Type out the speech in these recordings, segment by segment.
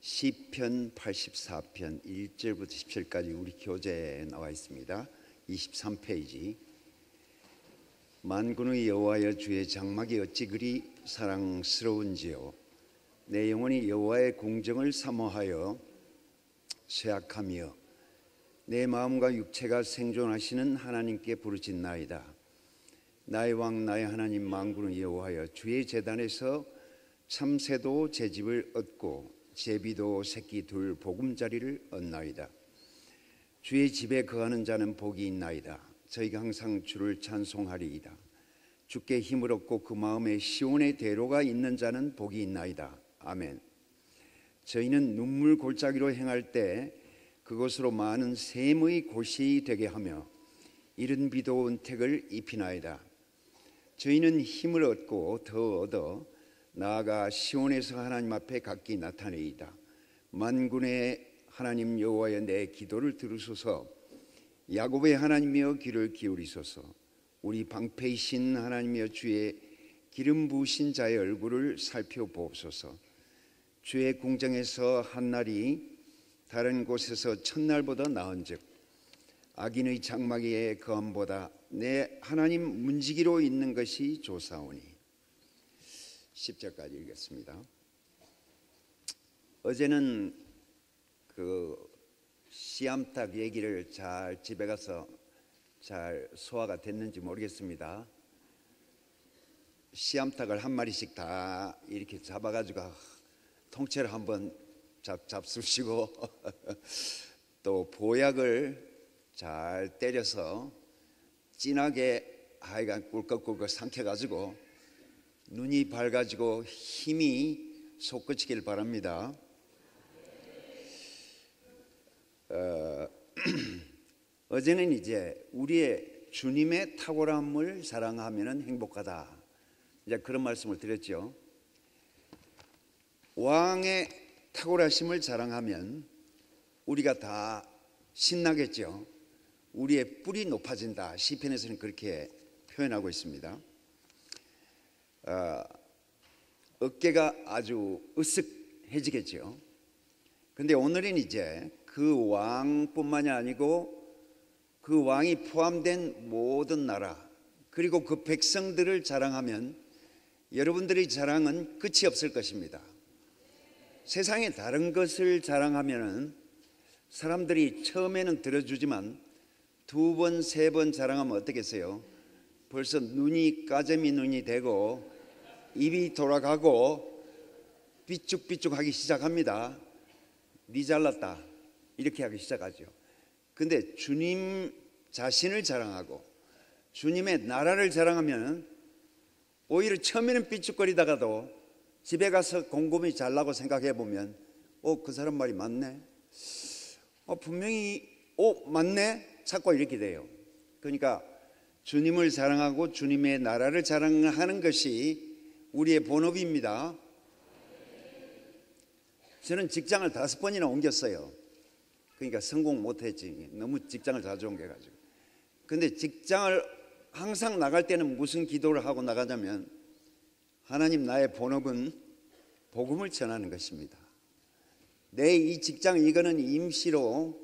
시편 84편 1절부터 17절까지 우리 교재에 나와 있습니다. 23페이지. 만군의 여호와여, 주의 장막이 어찌 그리 사랑스러운지요. 내 영혼이 여호와의 공정을 사모하여 쇠약하며 내 마음과 육체가 생존하시는 하나님께 부르짖나이다. 나의 왕 나의 하나님 만군의 여호와여, 주의 제단에서 참새도 제 집을 얻고 제비도 새끼 둘 보금자리를 얻나이다. 주의 집에 거하는 자는 복이 있나이다. 저희가 항상 주를 찬송하리이다. 주께 힘을 얻고 그 마음에 시온의 대로가 있는 자는 복이 있나이다. 아멘. 저희는 눈물 골짜기로 행할 때 그곳으로 많은 샘의 곳이 되게 하며 이른 비도 은택을 입히나이다. 저희는 힘을 얻고 더 얻어 나아가 시온에서 하나님 앞에 각기 나타내이다. 만군의 하나님 여호와여, 내 기도를 들으소서. 야곱의 하나님이여, 귀를 기울이소서. 우리 방패이신 하나님이여, 주의 기름 부으신 자의 얼굴을 살펴보소서. 주의 궁정에서 한 날이 다른 곳에서 첫날보다 나은즉 악인의 장막 위에 거함보다 내 하나님 문지기로 있는 것이 좋사오니. 10절까지 읽겠습니다. 어제는 그 씨암탉 얘기를 잘 집에 가서 잘 소화가 됐는지 모르겠습니다. 씨암탉을 한 마리씩 다 이렇게 잡아가지고 통째로 한번 잡수시고 또 보약을 잘 때려서 진하게 하여간 꿀꺽꿀꺽 삼켜가지고 눈이 밝아지고 힘이 솟구치길 바랍니다. 어제는 이제 우리의 주님의 탁월함을 자랑하면 행복하다, 이제 그런 말씀을 드렸죠. 왕의 탁월하심을 자랑하면 우리가 다 신나겠죠. 우리의 뿔이 높아진다, 시편에서는 그렇게 표현하고 있습니다. 어깨가 아주 으쓱해지겠죠. 근데 오늘은 이제 그 왕뿐만이 아니고 그 왕이 포함된 모든 나라 그리고 그 백성들을 자랑하면 여러분들의 자랑은 끝이 없을 것입니다. 세상에 다른 것을 자랑하면 사람들이 처음에는 들어주지만 두 번, 세 번 자랑하면 어떻겠어요? 벌써 눈이 까재미 눈이 되고 입이 돌아가고 삐죽삐죽하기 시작합니다. 니 잘났다 이렇게 하기 시작하죠. 근데 주님 자신을 자랑하고 주님의 나라를 자랑하면 오히려 처음에는 삐죽거리다가도 집에 가서 곰곰이 잘나고 생각해 보면 그 사람 말이 맞네, 분명히 맞네, 자꾸 이렇게 돼요. 그러니까 주님을 자랑하고 주님의 나라를 자랑하는 것이 우리의 본업입니다. 저는 직장을 5번이나 옮겼어요. 그러니까 성공 못했지, 너무 직장을 자주 옮겨가지고. 근데 직장을 항상 나갈 때는 무슨 기도를 하고 나가냐면, 하나님, 나의 본업은 복음을 전하는 것입니다. 내 이 직장 이거는 임시로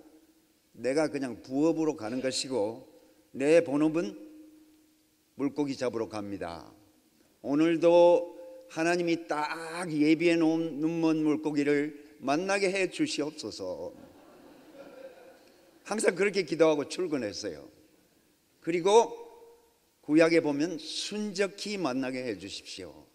내가 그냥 부업으로 가는 것이고 내 본업은 물고기 잡으러 갑니다. 오늘도 하나님이 딱 예비해 놓은 눈먼 물고기를 만나게 해 주시옵소서. 항상 그렇게 기도하고 출근했어요. 그리고 구약에 보면 순적히 만나게 해 주십시오.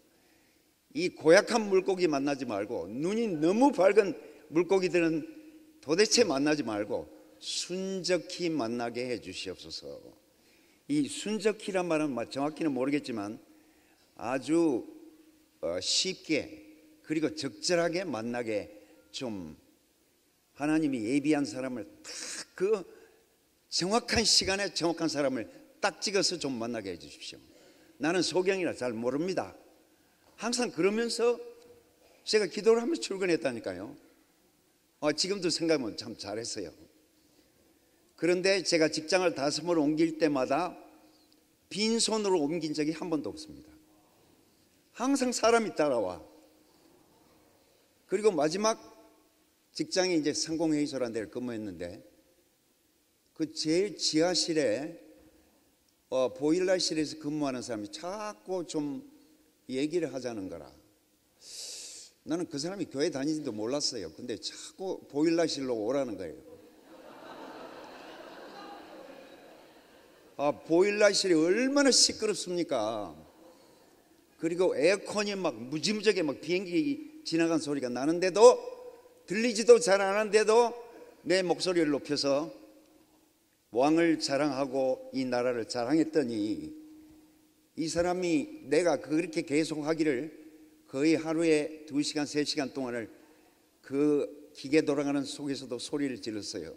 이 고약한 물고기 만나지 말고, 눈이 너무 밝은 물고기들은 도대체 만나지 말고 순적히 만나게 해 주시옵소서. 이 순적히란 말은 정확히는 모르겠지만 아주 쉽게 그리고 적절하게 만나게, 좀 하나님이 예비한 사람을 딱 그 정확한 시간에 정확한 사람을 딱 찍어서 좀 만나게 해 주십시오. 나는 소경이라 잘 모릅니다. 항상 그러면서 제가 기도를 하면서 출근했다니까요. 지금도 생각하면 참 잘했어요. 그런데 제가 직장을 5번 옮길 때마다 빈손으로 옮긴 적이 한 번도 없습니다. 항상 사람이 따라와. 그리고 마지막 직장이 이제 상공회의소라는 데를 근무했는데 그 제일 지하실에 보일러실에서 근무하는 사람이 자꾸 좀 얘기를 하자는 거라. 나는 그 사람이 교회 다니지도 몰랐어요. 근데 자꾸 보일러실로 오라는 거예요. 보일러실이 얼마나 시끄럽습니까? 그리고 에어컨이 막 무지무지하게 막 비행기 지나간 소리가 나는데도, 들리지도 잘 않았는데도 내 목소리를 높여서 왕을 자랑하고 이 나라를 자랑했더니, 이 사람이 내가 그렇게 계속 하기를 거의 하루에 2시간, 3시간 동안을 그 기계 돌아가는 속에서도 소리를 질렀어요.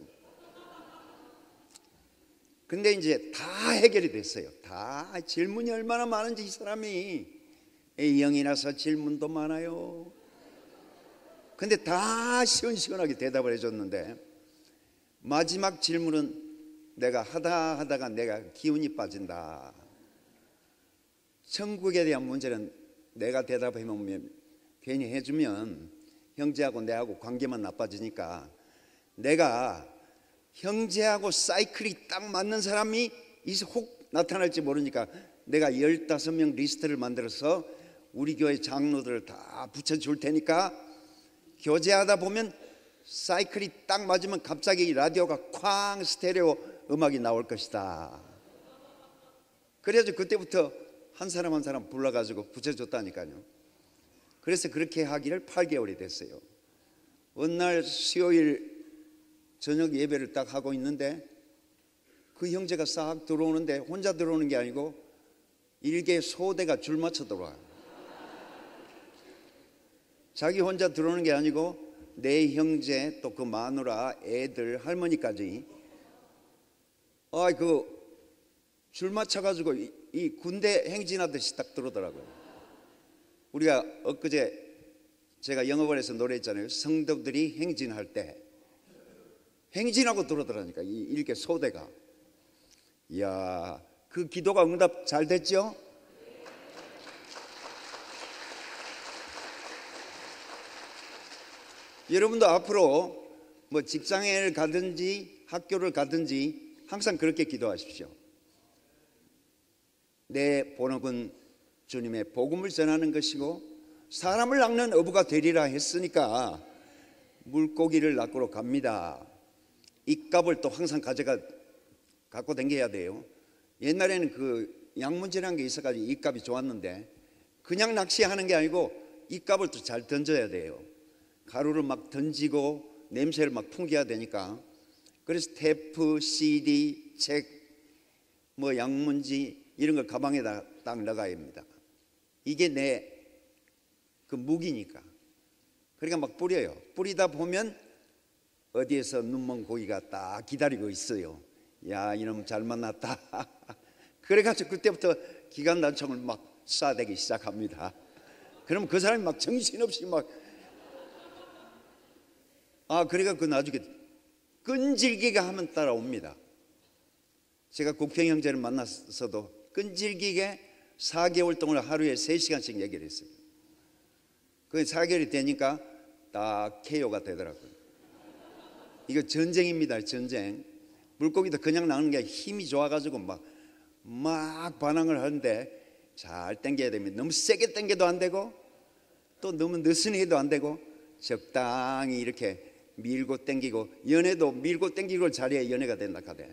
근데 이제 다 해결이 됐어요. 다 질문이 얼마나 많은지, 이 사람이 A형이라서 질문도 많아요. 근데 다 시원시원하게 대답을 해줬는데, 마지막 질문은 내가 하다가 내가 기운이 빠진다. 천국에 대한 문제는 내가 대답해보면 괜히 해주면 형제하고 내하고 관계만 나빠지니까, 내가 형제하고 사이클이 딱 맞는 사람이 혹 나타날지 모르니까 내가 15명 리스트를 만들어서 우리 교회 장로들을 다 붙여줄 테니까 교제하다 보면 사이클이 딱 맞으면 갑자기 라디오가 쾅 스테레오 음악이 나올 것이다. 그래가지고 그때부터 한 사람 한 사람 불러가지고 붙여줬다니까요. 그래서 그렇게 하기를 8개월이 됐어요. 어느 날 수요일 저녁 예배를 딱 하고 있는데 그 형제가 싹 들어오는데, 혼자 들어오는 게 아니고 일개 소대가 줄 맞춰 들어와요. 자기 혼자 들어오는 게 아니고 내 형제, 또 그 마누라, 애들, 할머니까지 줄 맞춰가지고 이 군대 행진하듯이 딱 들어오더라고요. 우리가 엊그제 제가 영어관에서 노래했잖아요. 성도들이 행진할 때 행진하고 들어오더라니까, 이 일개 소대가. 이야, 그 기도가 응답 잘 됐죠? 여러분도 앞으로 뭐 직장을 가든지 학교를 가든지 항상 그렇게 기도하십시오. 내 본업은 주님의 복음을 전하는 것이고 사람을 낚는 어부가 되리라 했으니까 물고기를 낚으러 갑니다. 입갑을 또 항상 갖고 다녀야 돼요. 옛날에는 그 양문지라는 게 있어가지고 입갑이 좋았는데, 그냥 낚시하는 게 아니고 입갑을 또 잘 던져야 돼요. 가루를 막 던지고 냄새를 막 풍겨야 되니까. 그래서 테이프, CD, 책, 뭐 양문지 이런 걸 가방에다 딱 넣어야 합니다. 이게 내 그 무기니까. 그러니까 막 뿌려요. 뿌리다 보면 어디에서 눈먼 고기가 딱 기다리고 있어요. 야, 이놈 잘 만났다. 그래가지고 그때부터 기관단총을 막 쏴대기 시작합니다. 그럼 그 사람이 막 정신없이 막 그러니까 그 나중에 끈질기게 하면 따라옵니다. 제가 국평 형제를 만났어도 끈질기게 4개월 동안 하루에 3시간씩 얘기를 했어요. 그 4개월이 되니까 딱 KO가 되더라고요. 이거 전쟁입니다, 전쟁. 물고기도 그냥 나오는 게 힘이 좋아가지고 막 반항을 하는데, 잘 당겨야 됩니다. 너무 세게 당겨도 안 되고 또 너무 느슨히 해도 안 되고 적당히 이렇게 밀고 당기고, 연애도 밀고 당기고 잘해야 연애가 된다 카대.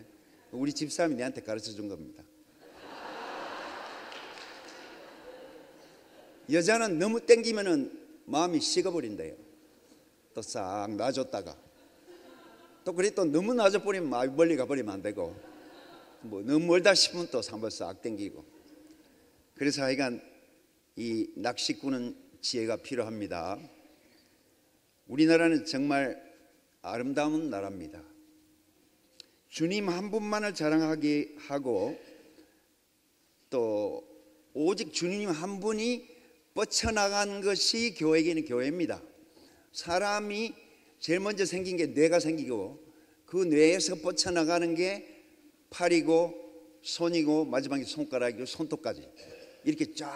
우리 집사람이 내한테 가르쳐 준 겁니다. 여자는 너무 당기면은 마음이 식어버린대요. 또 싹 놔줬다가 또 그래 또 너무 놔줘버리면 멀리 가버리면 안 되고, 뭐 너무 멀다 싶으면 또 한번 싹 당기고. 그래서 하여간 이 낚시꾼은 지혜가 필요합니다. 우리나라는 정말 아름다운 나라입니다. 주님 한 분만을 자랑하게 하고, 또 오직 주님 한 분이 뻗쳐나간 것이 교회에게는 교회입니다. 사람이 제일 먼저 생긴 게 뇌가 생기고, 그 뇌에서 뻗쳐나가는 게 팔이고 손이고 마지막에 손가락이고 손톱까지 이렇게 쫙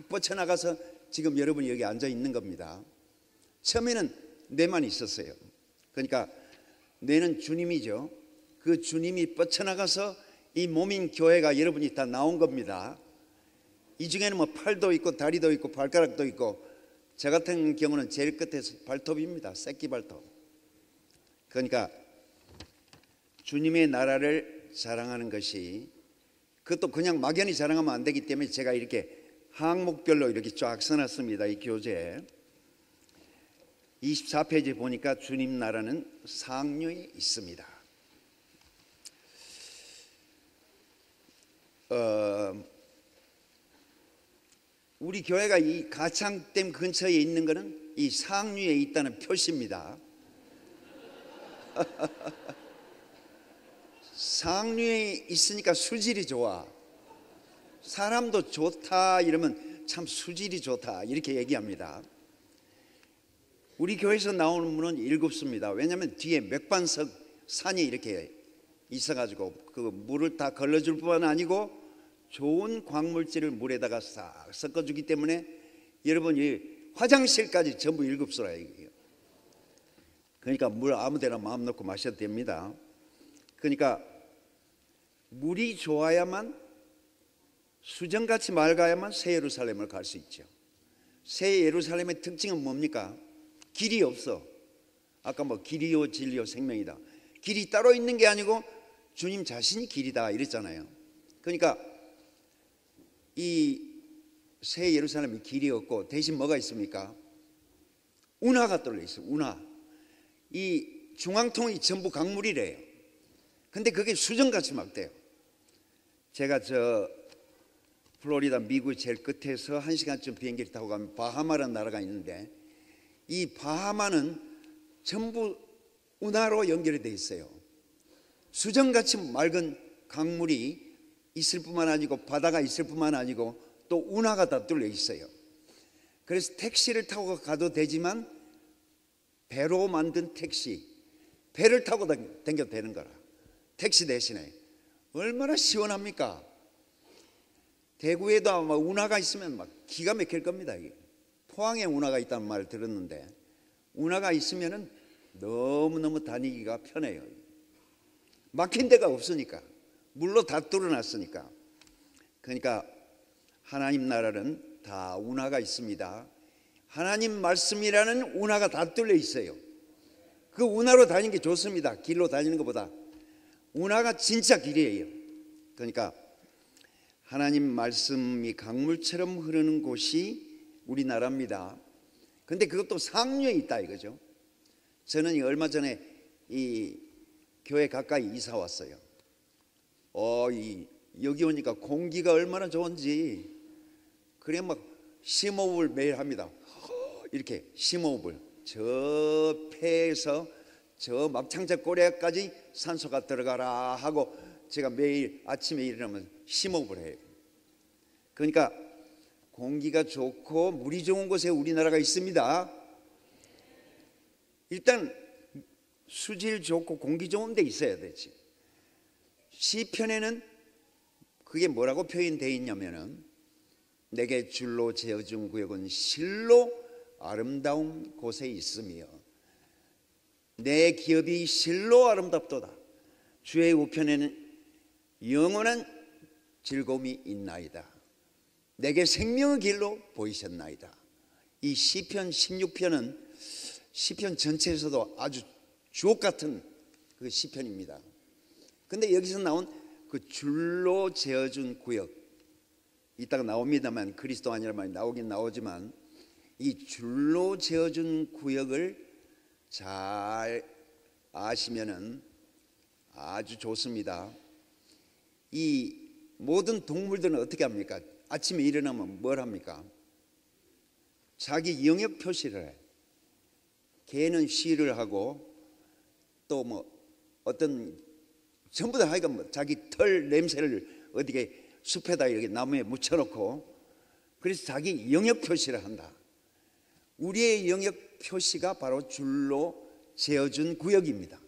뻗쳐나가서 지금 여러분이 여기 앉아 있는 겁니다. 처음에는 뇌만 있었어요. 그러니까 뇌는 주님이죠. 그 주님이 뻗쳐나가서 이 몸인 교회가 여러분이 다 나온 겁니다. 이 중에는 뭐 팔도 있고 다리도 있고 발가락도 있고, 저 같은 경우는 제일 끝에서 발톱입니다. 새끼 발톱. 그러니까 주님의 나라를 자랑하는 것이, 그것도 그냥 막연히 자랑하면 안 되기 때문에 제가 이렇게 항목별로 이렇게 쫙 써놨습니다. 이 교재에 24페이지 보니까 주님 나라는 상류에 있습니다. 우리 교회가 이 가창댐 근처에 있는 것은 이 상류에 있다는 표시입니다. 상류에 있으니까 수질이 좋아. 사람도 좋다 이러면 참 수질이 좋다 이렇게 얘기합니다. 우리 교회에서 나오는 물은 7수입니다. 왜냐하면 뒤에 맥반석 산이 이렇게 있어가지고 그 물을 다 걸러줄 뿐만 아니고 좋은 광물질을 물에다가 싹 섞어주기 때문에 여러분이 화장실까지 전부 7수라 얘기해요. 그러니까 물 아무데나 마음 놓고 마셔도 됩니다. 그러니까 물이 좋아야만, 수정같이 맑아야만 새 예루살렘을 갈 수 있죠. 새 예루살렘의 특징은 뭡니까? 길이 없어. 아까 뭐 길이요 진리요 생명이다. 길이 따로 있는 게 아니고 주님 자신이 길이다 이랬잖아요. 그러니까 이 새 예루살렘이 길이 없고 대신 뭐가 있습니까? 운하가 떨려 있어요. 운하. 이 중앙통이 전부 강물이래요. 근데 그게 수정같이 막 돼요. 제가 저 플로리다 미국 제일 끝에서 1시간쯤 비행기를 타고 가면 바하마라는 나라가 있는데, 이 바하마는 전부 운하로 연결이 돼 있어요. 수정같이 맑은 강물이 있을 뿐만 아니고 바다가 있을 뿐만 아니고 또 운하가 다 뚫려 있어요. 그래서 택시를 타고 가도 되지만 배로 만든 택시, 배를 타고 다녀도 되는 거라. 택시 대신에 얼마나 시원합니까? 대구에도 아마 운하가 있으면 막 기가 막힐 겁니다. 이게. 포항에 운하가 있다는 말을 들었는데, 운하가 있으면 너무너무 다니기가 편해요. 막힌 데가 없으니까, 물로 다 뚫어놨으니까. 그러니까 하나님 나라는 다 운하가 있습니다. 하나님 말씀이라는 운하가 다 뚫려 있어요. 그 운하로 다니는 게 좋습니다. 길로 다니는 것보다. 운하가 진짜 길이에요. 그러니까 하나님 말씀이 강물처럼 흐르는 곳이 우리나라입니다. 근데 그것도 상류에 있다 이거죠. 저는 얼마 전에 이 교회 가까이 이사 왔어요. 여기 오니까 공기가 얼마나 좋은지. 그래 막 심호흡을 매일 합니다. 이렇게 심호흡을 저 폐에서 저 막창자 꼬리까지 산소가 들어가라 하고 제가 매일 아침에 일어나면 심호흡을 해요. 그러니까 공기가 좋고 물이 좋은 곳에 우리나라가 있습니다. 일단 수질 좋고 공기 좋은 데 있어야 되지. 시편에는 그게 뭐라고 표현되어 있냐면은, 내게 줄로 지어준 구역은 실로 아름다운 곳에 있으며 내 기업이 실로 아름답도다. 주의 우편에는 영원한 즐거움이 있나이다. 내게 생명의 길로 보이셨나이다. 이 시편 16편은 시편 전체에서도 아주 주옥 같은 그 시편입니다. 근데 여기서 나온 그 줄로 재어준 구역, 이따가 나옵니다만, 그리스도 아니라 말이 나오긴 나오지만, 이 줄로 재어준 구역을 잘 아시면은 아주 좋습니다. 이 모든 동물들은 어떻게 합니까? 아침에 일어나면 뭘 합니까? 자기 영역 표시를 해. 개는 쉬를 하고, 또 뭐 어떤 전부 다 하여간 뭐 자기 털 냄새를 어디게 숲에다 이렇게 나무에 묻혀놓고, 그래서 자기 영역 표시를 한다. 우리의 영역 표시가 바로 줄로 재어준 구역입니다.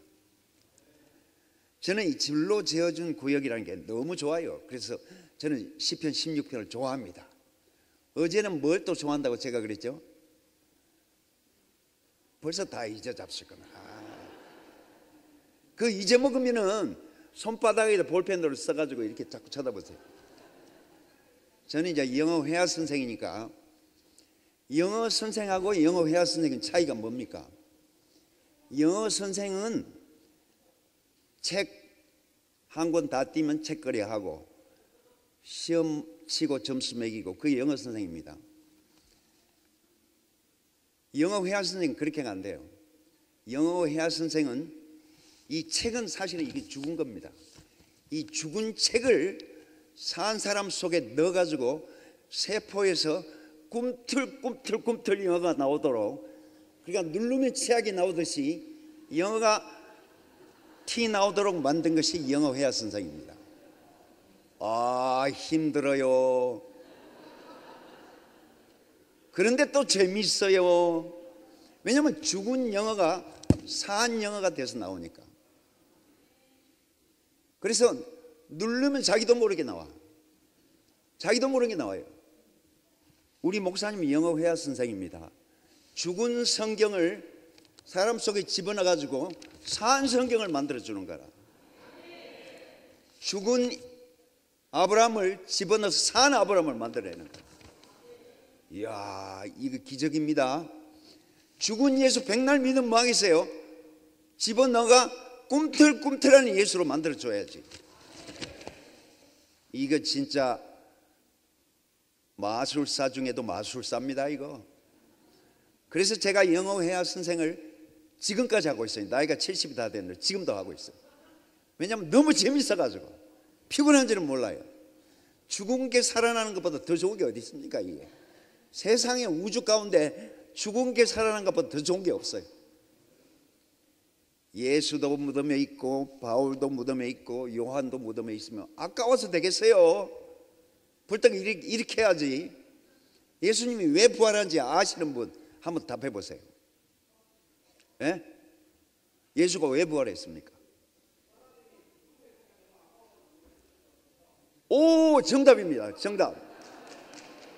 저는 이 줄로 재어준 구역이라는 게 너무 좋아요. 그래서 저는 시편 16편을 좋아합니다. 어제는 뭘 또 좋아한다고 제가 그랬죠? 벌써 다 잊어잡수구나. 그 잊어먹으면은 손바닥에다 볼펜으로 써가지고 이렇게 자꾸 쳐다보세요. 저는 이제 영어 회화 선생이니까 영어 선생하고 영어 회화 선생은 차이가 뭡니까? 영어 선생은 책 한 권 다 띄면 책거리 하고 시험 치고 점수 매기고 그게 영어 선생입니다. 영어 회화 선생은 그렇게는 안 돼요. 영어 회화 선생은 이 책은 사실은 이게 죽은 겁니다. 이 죽은 책을 산 사람 속에 넣어가지고 세포에서 꿈틀꿈틀 영어가 나오도록, 그러니까 누르면 치약이 나오듯이 영어가 티 나오도록 만든 것이 영어 회화 선생입니다. 아, 힘들어요. 그런데 또 재미있어요. 왜냐하면 죽은 영어가 산 영어가 돼서 나오니까. 그래서 누르면 자기도 모르게 나와. 자기도 모르게 나와요. 우리 목사님이 영어 회화 선생입니다. 죽은 성경을 사람 속에 집어넣어가지고 산 성경을 만들어주는 거라. 죽은 아브라함을 집어넣어서 산 아브라함을 만들어내는 거야. 이야, 이거 기적입니다. 죽은 예수 백날 믿음 뭐 하겠어요? 집어넣어가 꿈틀꿈틀하는 예수로 만들어줘야지. 이거 진짜 마술사 중에도 마술사입니다, 이거. 그래서 제가 영어 회화 선생을 지금까지 하고 있어요. 나이가 70이 다 됐는데 지금도 하고 있어요. 왜냐하면 너무 재밌어가지고 피곤한지는 몰라요. 죽은 게 살아나는 것보다 더 좋은 게 어디 있습니까? 이게 세상의 우주 가운데 죽은 게 살아나는 것보다 더 좋은 게 없어요. 예수도 무덤에 있고 바울도 무덤에 있고 요한도 무덤에 있으면 아까워서 되겠어요? 벌떡 일으켜야지. 예수님이 왜 부활한지 아시는 분 한번 답해 보세요. 예? 예수가 왜 부활했습니까? 오, 정답입니다. 정답.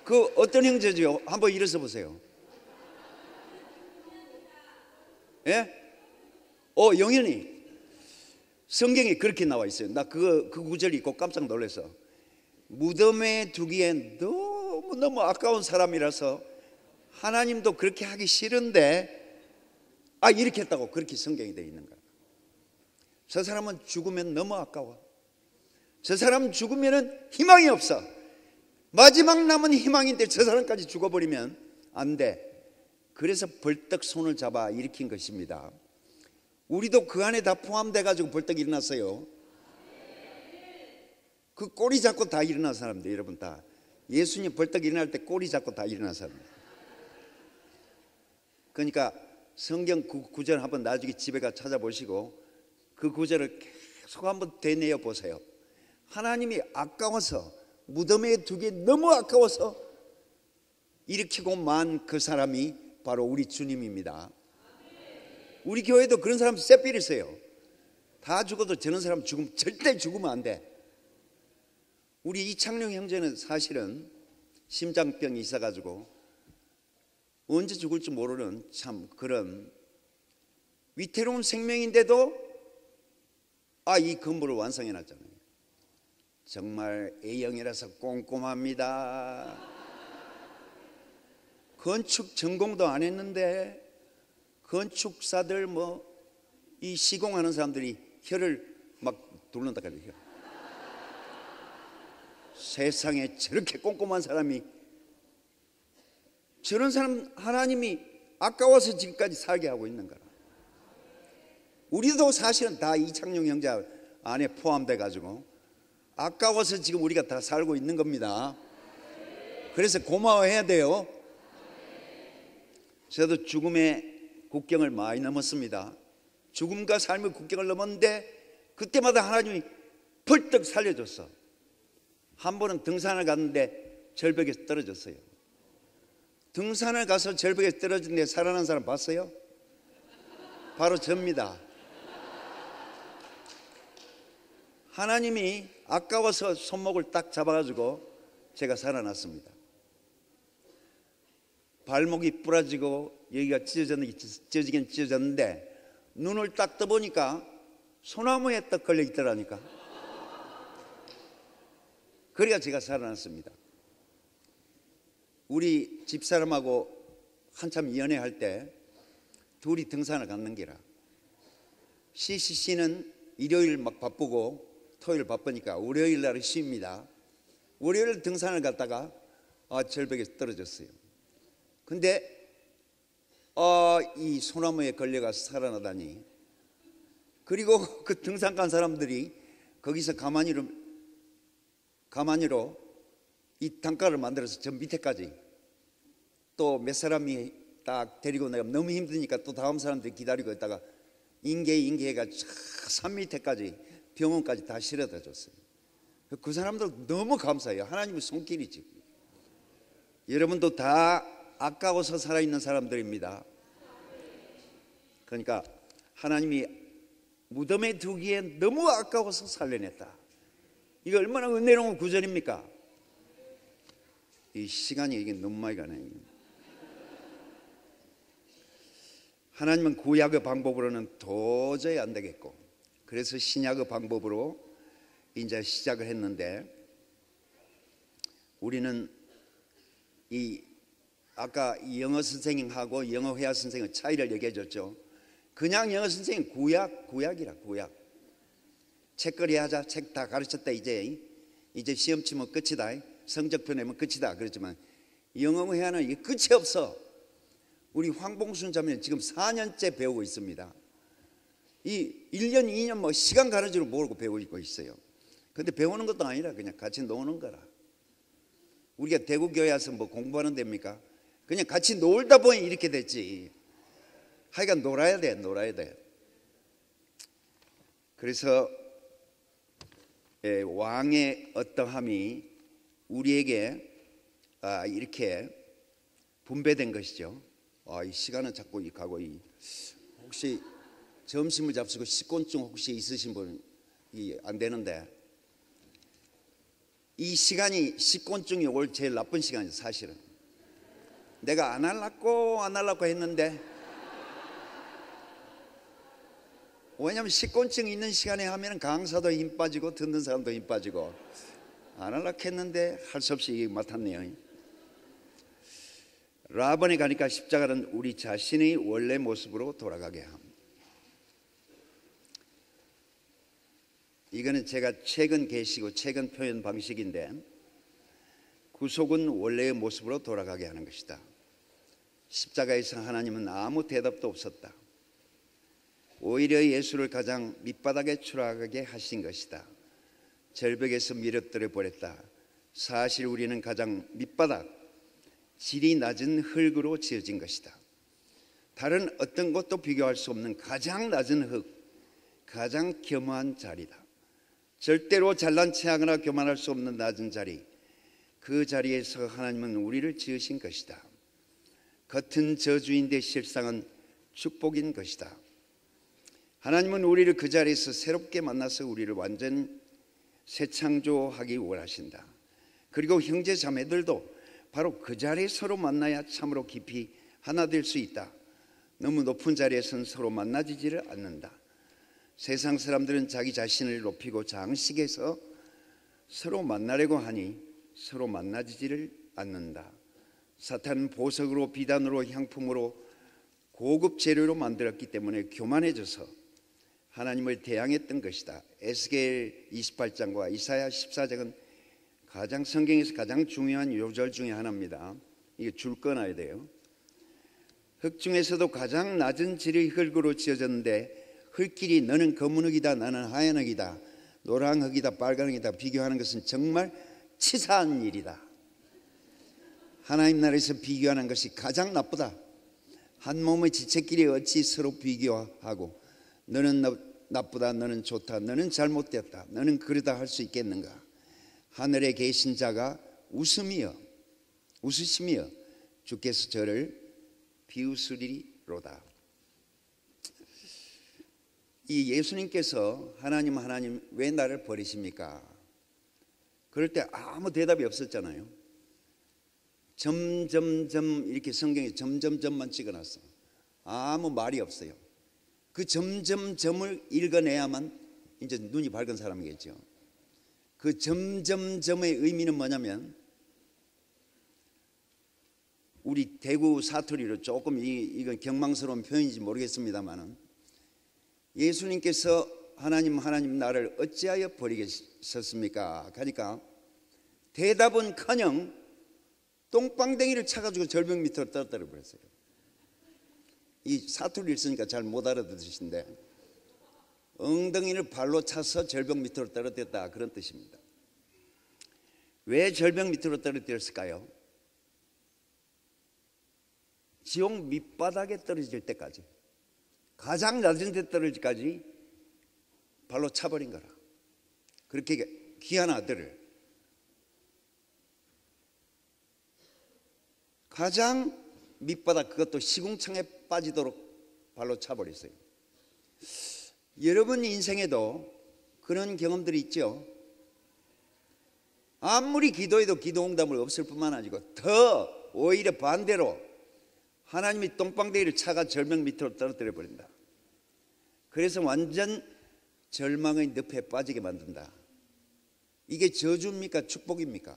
그 어떤 형제죠? 한번 일어서 보세요. 예? 영현이. 성경에 그렇게 나와 있어요. 나 그 구절 읽고 깜짝 놀랐어. 무덤에 두기엔 너무 아까운 사람이라서 하나님도 그렇게 하기 싫은데 이렇게 했다고 그렇게 성경이 되어 있는 거야. 저 사람은 죽으면 너무 아까워. 저 사람 죽으면 희망이 없어. 마지막 남은 희망인데 저 사람까지 죽어버리면 안 돼. 그래서 벌떡 손을 잡아 일으킨 것입니다. 우리도 그 안에 다 포함돼 가지고 벌떡 일어났어요. 그 꼬리 잡고 다 일어난 사람들, 여러분 다 예수님 벌떡 일어날 때 꼬리 잡고 다 일어난 사람들. 그러니까 성경 구절 한번 나중에 집에 가 찾아보시고 그 구절을 계속 한번 되뇌어 보세요. 하나님이 아까워서 무덤에 두기 너무 아까워서 일으키고 만 그 사람이 바로 우리 주님입니다. 우리 교회도 그런 사람 쎄삐를 써요. 다 죽어도 저런 사람 절대 죽으면 안 돼. 우리 이창룡 형제는 사실은 심장병이 있어가지고 언제 죽을지 모르는 참 그런 위태로운 생명인데도 이 건물을 완성해놨잖아요. 정말 A형이라서 꼼꼼합니다. 건축 전공도 안 했는데 건축사들 이 시공하는 사람들이 혀를 막 돌린다 그래요. 세상에 저렇게 꼼꼼한 사람이, 저런 사람 하나님이 아까워서 지금까지 살게 하고 있는 거라. 우리도 사실은 다 이창용 형제 안에 포함돼 가지고 아까워서 지금 우리가 다 살고 있는 겁니다. 그래서 고마워해야 돼요. 저도 죽음의 국경을 많이 넘었습니다. 죽음과 삶의 국경을 넘었는데 그때마다 하나님이 벌떡 살려줬어. 한 번은 등산을 갔는데 절벽에서 떨어졌어요. 등산을 가서 절벽에 떨어졌는데 살아난 사람 봤어요? 바로 접니다. 하나님이 아까워서 손목을 딱 잡아가지고 제가 살아났습니다. 발목이 부러지고 여기가 찢어지긴 찢어졌는데 눈을 딱 떠보니까 소나무에 딱 걸려 있더라니까. 그래야 제가 살아났습니다. 우리 집사람하고 한참 연애할 때 둘이 등산을 갔는 게라. CCC는 일요일 막 바쁘고 토요일 바쁘니까 월요일 날은 쉽니다. 월요일 등산을 갔다가 절벽에 떨어졌어요. 근데 이 소나무에 걸려가서 살아나다니. 그리고 그 등산 간 사람들이 거기서 가만히로 이 단가를 만들어서 저 밑에까지 또 몇 사람이 딱 데리고 내가 너무 힘드니까 또 다음 사람들이 기다리고 있다가 인계해가 산 밑에까지 병원까지 다 실어다 줬어요. 그 사람들 너무 감사해요. 하나님의 손길이지. 여러분도 다 아까워서 살아있는 사람들입니다. 그러니까 하나님이 무덤에 두기에 너무 아까워서 살려냈다. 이거 얼마나 은혜로운 구절입니까? 이 시간이 이게 너무 많이 가네. 하나님은 구약의 방법으로는 도저히 안 되겠고, 그래서 신약의 방법으로 이제 시작을 했는데, 우리는 아까 영어 선생님하고 영어 회화 선생의 차이를 얘기해 줬죠. 그냥 영어 선생님 구약이라. 책거리 하자. 책 다 가르쳤다. 이제 시험 치면 끝이다. 성적표 내면 끝이다. 그렇지만 영어 회화는 이게 끝이 없어. 우리 황봉순 자매는 지금 4년째 배우고 있습니다. 이 1년 2년 뭐 시간 가는 줄 모르고 배우고 있어요. 근데 배우는 것도 아니라 그냥 같이 노는 거라. 우리가 대구교회 와서 뭐 공부하는 데입니까? 그냥 같이 놀다 보니 이렇게 됐지. 하여간 놀아야 돼. 그래서 왕의 어떠함이 우리에게 이렇게 분배된 것이죠. 이 시간은 자꾸 가고, 혹시 점심을 잡수고 식곤증 혹시 있으신 분 안 되는데, 이 시간이 식곤증이 올 제일 나쁜 시간이죠. 사실은 내가 안 하려고 했는데, 왜냐하면 식곤증 있는 시간에 하면 강사도 힘 빠지고 듣는 사람도 힘 빠지고, 안 하려고 했는데 할 수 없이 맡았네요. 라반에 가니까 십자가는 우리 자신의 원래 모습으로 돌아가게 합니다. 이거는 제가 최근 계시고 최근 표현 방식인데, 구속은 원래의 모습으로 돌아가게 하는 것이다. 십자가에서 하나님은 아무 대답도 없었다. 오히려 예수를 가장 밑바닥에 추락하게 하신 것이다. 절벽에서 밀어뜨려 버렸다. 사실 우리는 가장 밑바닥, 질이 낮은 흙으로 지어진 것이다. 다른 어떤 것도 비교할 수 없는 가장 낮은 흙, 가장 겸허한 자리다. 절대로 잘난 체하거나 교만할 수 없는 낮은 자리, 그 자리에서 하나님은 우리를 지으신 것이다. 겉은 저주인데 실상은 축복인 것이다. 하나님은 우리를 그 자리에서 새롭게 만나서 우리를 완전 새 창조하기 원하신다. 그리고 형제 자매들도 바로 그 자리에 서로 만나야 참으로 깊이 하나 될 수 있다. 너무 높은 자리에서는 서로 만나지지를 않는다. 세상 사람들은 자기 자신을 높이고 장식해서 서로 만나려고 하니 서로 만나지지를 않는다. 사탄은 보석으로, 비단으로, 향품으로, 고급 재료로 만들었기 때문에 교만해져서 하나님을 대항했던 것이다. 에스겔 28장과 이사야 14장은 성경에서 가장 중요한 요절 중에 하나입니다. 이게 줄 꺼놔야 돼요. 흙 중에서도 가장 낮은 질의 흙으로 지어졌는데, 흙길이 너는 검은 흙이다, 나는 하얀 흙이다, 노란 흙이다, 빨간 흙이다 비교하는 것은 정말 치사한 일이다. 하나님 나라에서 비교하는 것이 가장 나쁘다. 한 몸의 지체끼리 어찌 서로 비교하고 너는 나쁘다, 너는 좋다, 너는 잘못됐다, 너는 그러다 할 수 있겠는가. 하늘에 계신 자가 웃으시며 주께서 저를 비웃으리로다. 이 예수님께서 하나님 왜 나를 버리십니까? 그럴 때 아무 대답이 없었잖아요. 점점점 이렇게 성경에 점점점만 찍어놨어. 아무 말이 없어요. 그 점점점을 읽어내야만 이제 눈이 밝은 사람이겠죠. 그 점점점의 의미는 뭐냐면, 우리 대구 사투리로 조금 이건 경망스러운 표현인지 모르겠습니다만은, 예수님께서 하나님 나를 어찌하여 버리겠습니까? 하니까 대답은커녕 똥방댕이를 차가지고 절벽 밑으로 떨어뜨려 버렸어요. 이 사투리를 쓰니까 잘 못 알아듣으신데, 엉덩이를 발로 차서 절벽 밑으로 떨어뜨렸다, 그런 뜻입니다. 왜 절벽 밑으로 떨어뜨렸을까요? 지옥 밑바닥에 떨어질 때까지, 가장 낮은 데 떨어질 때까지 발로 차버린 거라. 그렇게 귀한 아들을 가장 밑바닥, 그것도 시궁창에 빠지도록 발로 차버렸어요. 여러분 인생에도 그런 경험들이 있죠. 아무리 기도해도 기도 응답을 없을 뿐만 아니고 더 오히려 반대로 하나님이 똥방대기를 차가 절벽 밑으로 떨어뜨려 버린다. 그래서 완전 절망의 늪에 빠지게 만든다. 이게 저주입니까? 축복입니까?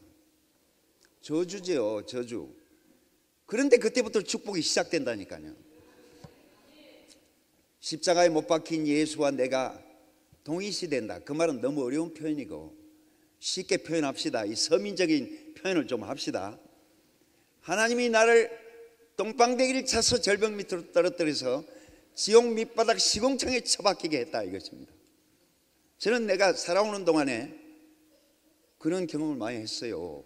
저주죠, 저주. 그런데 그때부터 축복이 시작된다니까요. 십자가에 못 박힌 예수와 내가 동일시된다. 그 말은 너무 어려운 표현이고, 쉽게 표현합시다. 이 서민적인 표현을 좀 합시다. 하나님이 나를 똥방대기를 차서 절벽 밑으로 떨어뜨려서 지옥 밑바닥 시궁창에 처박히게 했다, 이것입니다. 저는 내가 살아오는 동안에 그런 경험을 많이 했어요.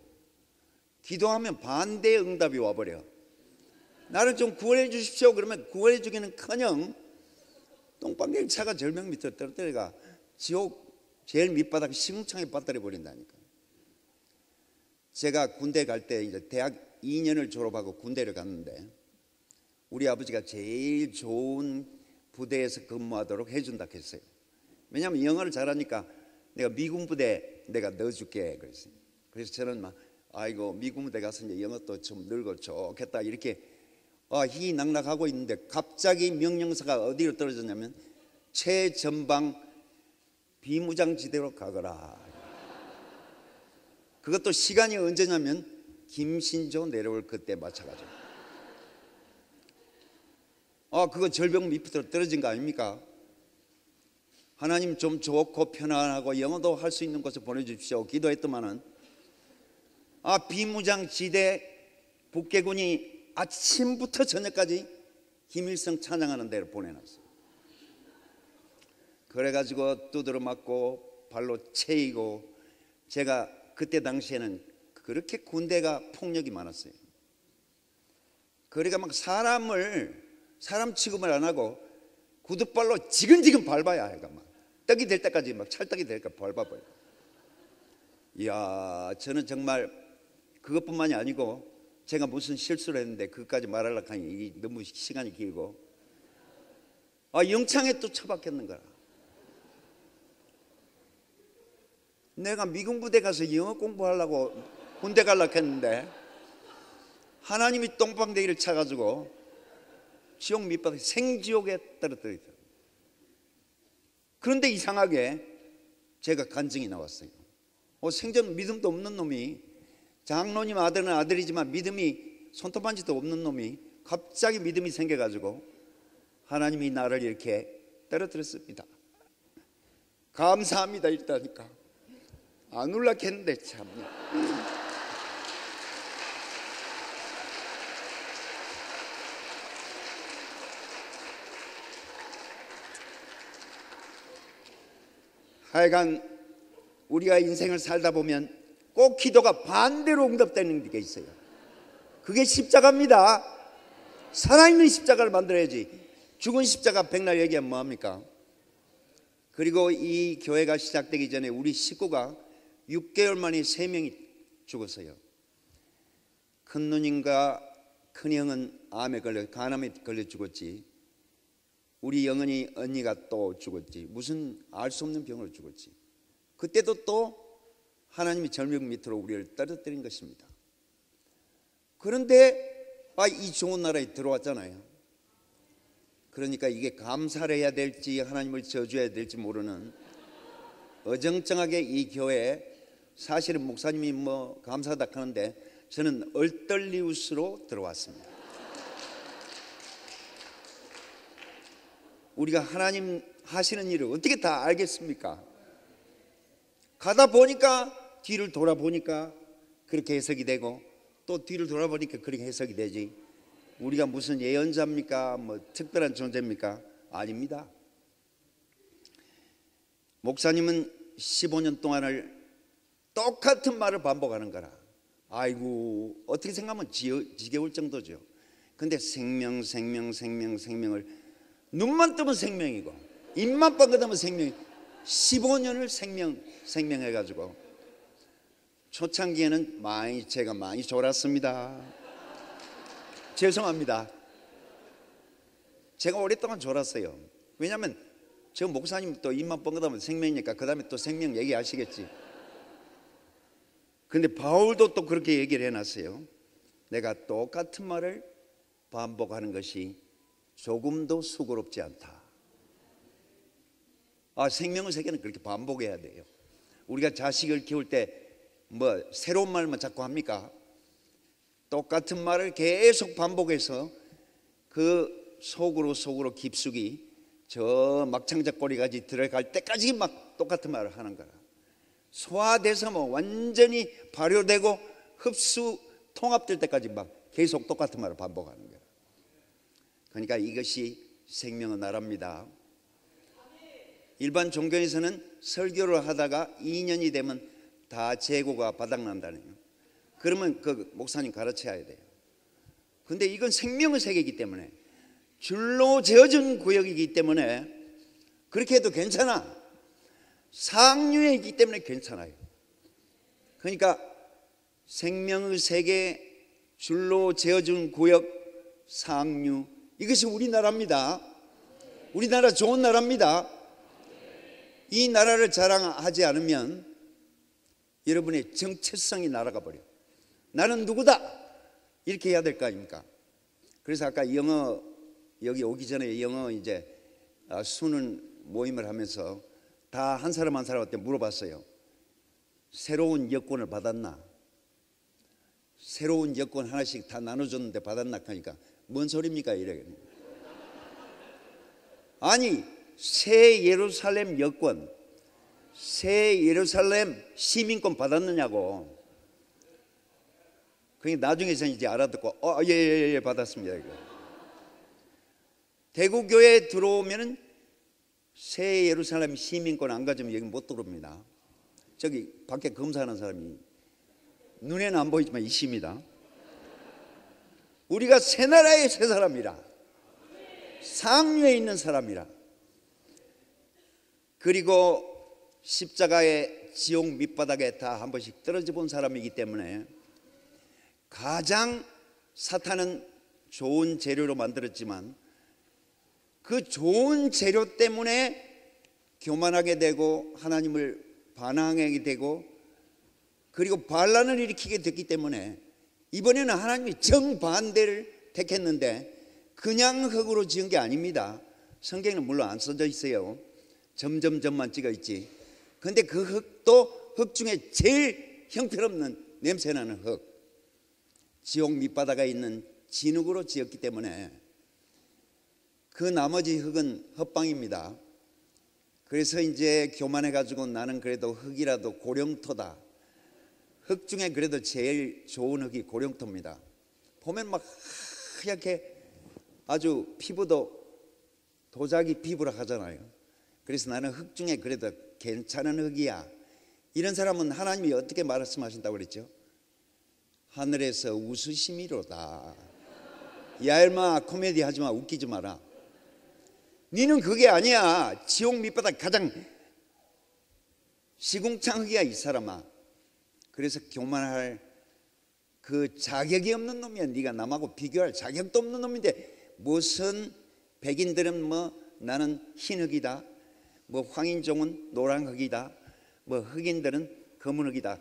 기도하면 반대의 응답이 와버려. 나를 좀 구원해 주십시오 그러면 구원해 주기는커녕 똥방대기 차가 절벽 밑으로 떨어뜨려가 지옥 제일 밑바닥 시궁창에 빠뜨려 버린다니까. 제가 군대 갈 때 이제 대학 2년을 졸업하고 군대를 갔는데, 우리 아버지가 제일 좋은 부대에서 근무하도록 해준다 했어요. 왜냐하면 영어를 잘하니까 내가 미군 부대 내가 넣어줄게 그랬어요. 그래서 저는 막 아이고 미군 부대 가서 이제 영어도 좀 늘고 좋겠다 이렇게 희낙낙하고 있는데, 갑자기 명령서가 어디로 떨어졌냐면 최전방 비무장지대로 가거라. 그것도 시간이 언제냐면 김신조 내려올 그때 맞춰가지고. 그거 절벽 밑으로 떨어진 거 아닙니까? 하나님 좀 좋고 편안하고 영어도 할 수 있는 곳에 보내주십시오 기도했더만은, 비무장지대 북계군이 아침부터 저녁까지 김일성 찬양하는 데를 보내놨어요. 그래가지고 두드러 맞고 발로 채이고, 제가 그때 당시에는 그렇게 군대가 폭력이 많았어요. 그러니까 막 사람 취급을 안 하고 구두발로 지근지근 밟아야 해가 막 떡이 될 때까지 막 찰떡이 될까 밟아버려. 이야, 저는 정말 그것뿐만이 아니고 제가 무슨 실수를 했는데 그것까지 말하려고 하니 너무 시간이 길고, 영창에 또 처박혔는 거라. 내가 미군 부대 가서 영어 공부하려고 군대 가려고 했는데 하나님이 똥방대기를 차가지고 지옥 밑바닥 생지옥에 떨어뜨리더라고요. 그런데 이상하게 제가 간증이 나왔어요. 생전 믿음도 없는 놈이, 장로님 아들은 아들이지만 믿음이 손톱만지도 없는 놈이 갑자기 믿음이 생겨가지고 하나님이 나를 이렇게 떨어뜨렸습니다. 감사합니다 이랬다니까. 안 울락했는데 참. 하여간 우리가 인생을 살다 보면 꼭 기도가 반대로 응답되는 게 있어요. 그게 십자가입니다. 살아있는 십자가를 만들어야지. 죽은 십자가 백날 얘기하면 뭐합니까? 그리고 이 교회가 시작되기 전에 우리 식구가 6개월 만에 3명이 죽었어요. 큰 누님과 큰형은 간암에 걸려 죽었지. 우리 영은이 언니가 또 죽었지. 무슨 알 수 없는 병으로 죽었지. 그때도 또 하나님이 절벽 밑으로 우리를 떨어뜨린 것입니다. 그런데 이 좋은 나라에 들어왔잖아요. 그러니까 이게 감사를 해야 될지 하나님을 저주해야 될지 모르는 어정쩡하게 이 교회에, 사실은 목사님이 뭐 감사하다 하는데 저는 얼떨리웃으로 들어왔습니다. 우리가 하나님 하시는 일을 어떻게 다 알겠습니까? 가다 보니까, 뒤를 돌아보니까 그렇게 해석이 되고, 또 뒤를 돌아보니까 그렇게 해석이 되지. 우리가 무슨 예언자입니까? 뭐 특별한 존재입니까? 아닙니다. 목사님은 15년 동안을 똑같은 말을 반복하는 거라. 아이고, 어떻게 생각하면 지겨울 정도죠. 근데 생명을 눈만 뜨면 생명이고 입만 뻥긋하면 생명이, 15년을 생명해가지고 초창기에는 제가 많이 졸았습니다. 죄송합니다. 제가 오랫동안 졸았어요. 왜냐하면 저 목사님 또 입만 뻥긋하면 생명이니까 그 다음에 또 생명 얘기하시겠지. 근데 바울도 또 그렇게 얘기를 해놨어요. 내가 똑같은 말을 반복하는 것이 조금도 수고롭지 않다. 생명의 세계는 그렇게 반복해야 돼요. 우리가 자식을 키울 때 뭐 새로운 말만 자꾸 합니까? 똑같은 말을 계속 반복해서 그 속으로 깊숙이 저 막창자꼬리까지 들어갈 때까지 막 똑같은 말을 하는 거라. 소화돼서 뭐 완전히 발효되고 흡수 통합될 때까지 막 계속 똑같은 말을 반복하는 거야. 그러니까 이것이 생명의 나라입니다. 일반 종교에서는 설교를 하다가 2년이 되면 다 재고가 바닥난다네요. 그러면 그 목사님 가르쳐야 돼요. 근데 이건 생명의 세계이기 때문에, 줄로 재어준 구역이기 때문에 그렇게 해도 괜찮아. 상류에 있기 때문에 괜찮아요. 그러니까 생명의 세계, 줄로 재어준 구역, 상류, 이것이 우리나라입니다. 우리나라 좋은 나라입니다. 이 나라를 자랑하지 않으면 여러분의 정체성이 날아가 버려. 나는 누구다, 이렇게 해야 될 거 아닙니까? 그래서 아까 영어, 여기 오기 전에 영어 이제 수능 모임을 하면서 다 한 사람 한 사람한테 물어봤어요. 새로운 여권을 받았나? 새로운 여권 하나씩 다 나눠줬는데 받았나 하니까 뭔 소리입니까? 이래. 아니, 새 예루살렘 여권, 새 예루살렘 시민권 받았느냐고. 그러니까 나중에 저는 이제 알아듣고 예 받았습니다. 이거. 대구교회에 들어오면은 새 예루살렘 시민권 안 가지면 여기 못 들어옵니다. 저기 밖에 검사하는 사람이 눈에는 안 보이지만 있습니다. 우리가 새 나라의 새 사람이라, 상류에 있는 사람이라. 그리고 십자가의 지옥 밑바닥에 다 한 번씩 떨어져 본 사람이기 때문에 가장 사탄은 좋은 재료로 만들었지만 그 좋은 재료 때문에 교만하게 되고 하나님을 반항하게 되고 그리고 반란을 일으키게 됐기 때문에 이번에는 하나님이 정반대를 택했는데 그냥 흙으로 지은 게 아닙니다. 성경에는 물론 안 써져 있어요. 점만 찍어 있지. 근데 그 흙도 흙 중에 제일 형편없는 냄새나는 흙, 지옥 밑바닥에 있는 진흙으로 지었기 때문에 그 나머지 흙은 헛방입니다. 그래서 이제 교만해가지고 나는 그래도 흙이라도 고령토다. 흙 중에 그래도 제일 좋은 흙이 고령토입니다. 보면 막 하얗게 아주 피부도 도자기 피부라 하잖아요. 그래서 나는 흙 중에 그래도 괜찮은 흙이야. 이런 사람은 하나님이 어떻게 말씀하신다고 그랬죠? 하늘에서 웃으심이로다. 야 인마 코미디 하지마, 웃기지 마라. 니는 그게 아니야. 지옥 밑바닥 가장 시궁창 흙이야 이 사람아. 그래서 교만할 그 자격이 없는 놈이야. 네가 남하고 비교할 자격도 없는 놈인데 무슨 백인들은 뭐 나는 흰 흙이다, 뭐 황인종은 노란 흙이다, 뭐 흑인들은 검은 흙이다.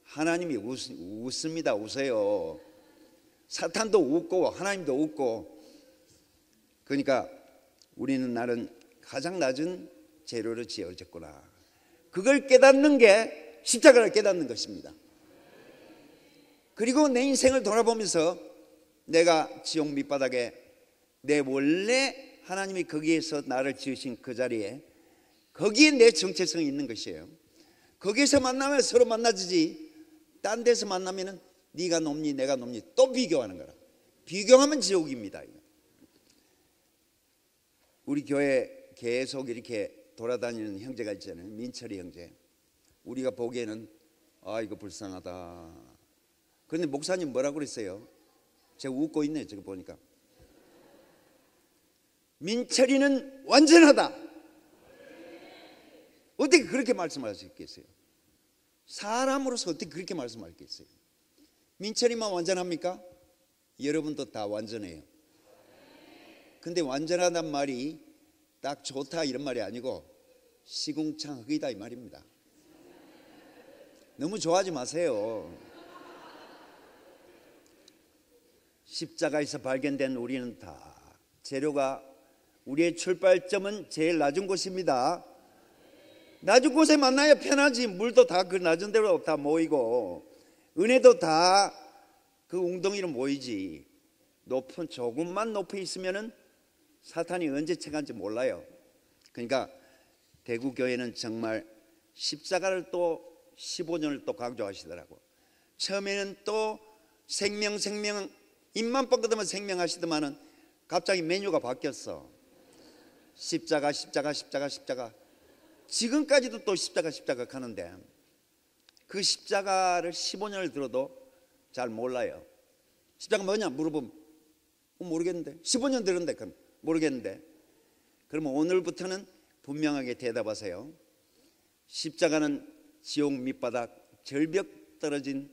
하나님이 웃습니다. 웃어요. 사탄도 웃고 하나님도 웃고. 그러니까 우리는 나는 가장 낮은 재료로 지어졌구나. 그걸 깨닫는 게 십자가를 깨닫는 것입니다. 그리고 내 인생을 돌아보면서 내가 지옥 밑바닥에 내 원래 하나님이 거기에서 나를 지으신 그 자리에 거기에 내 정체성이 있는 것이에요. 거기에서 만나면 서로 만나지지 딴 데서 만나면은 네가 높니 내가 높니 또 비교하는 거라. 비교하면 지옥입니다. 우리 교회 계속 이렇게 돌아다니는 형제가 있잖아요. 민철이 형제. 우리가 보기에는 아 이거 불쌍하다. 그런데 목사님 뭐라고 그랬어요? 제가 웃고 있네요. 지금 보니까 민철이는 완전하다. 어떻게 그렇게 말씀할 수 있겠어요? 사람으로서 어떻게 그렇게 말씀하겠어요? 민철이만 완전합니까? 여러분도 다 완전해요. 근데 완전하단 말이 딱 좋다 이런 말이 아니고 시궁창흑이다 이 말입니다. 너무 좋아하지 마세요. 십자가에서 발견된 우리는 다 재료가 우리의 출발점은 제일 낮은 곳입니다. 낮은 곳에 만나야 편하지. 물도 다 그 낮은 데로 다 모이고 은혜도 다 그 웅덩이로 모이지. 높은 조금만 높이 있으면은 사탄이 언제 채간지 몰라요. 그러니까 대구교회는 정말 십자가를 또 15년을 또 강조하시더라고. 처음에는 또 생명 입만 뻥끗하면 생명하시더만은 갑자기 메뉴가 바뀌었어. 십자가 지금까지도 또 십자가 가는데 그 십자가를 15년을 들어도 잘 몰라요. 십자가 뭐냐 물어보면 모르겠는데 15년 들었는데 모르겠는데 그러면 오늘부터는 분명하게 대답하세요. 십자가는 지옥 밑바닥 절벽 떨어진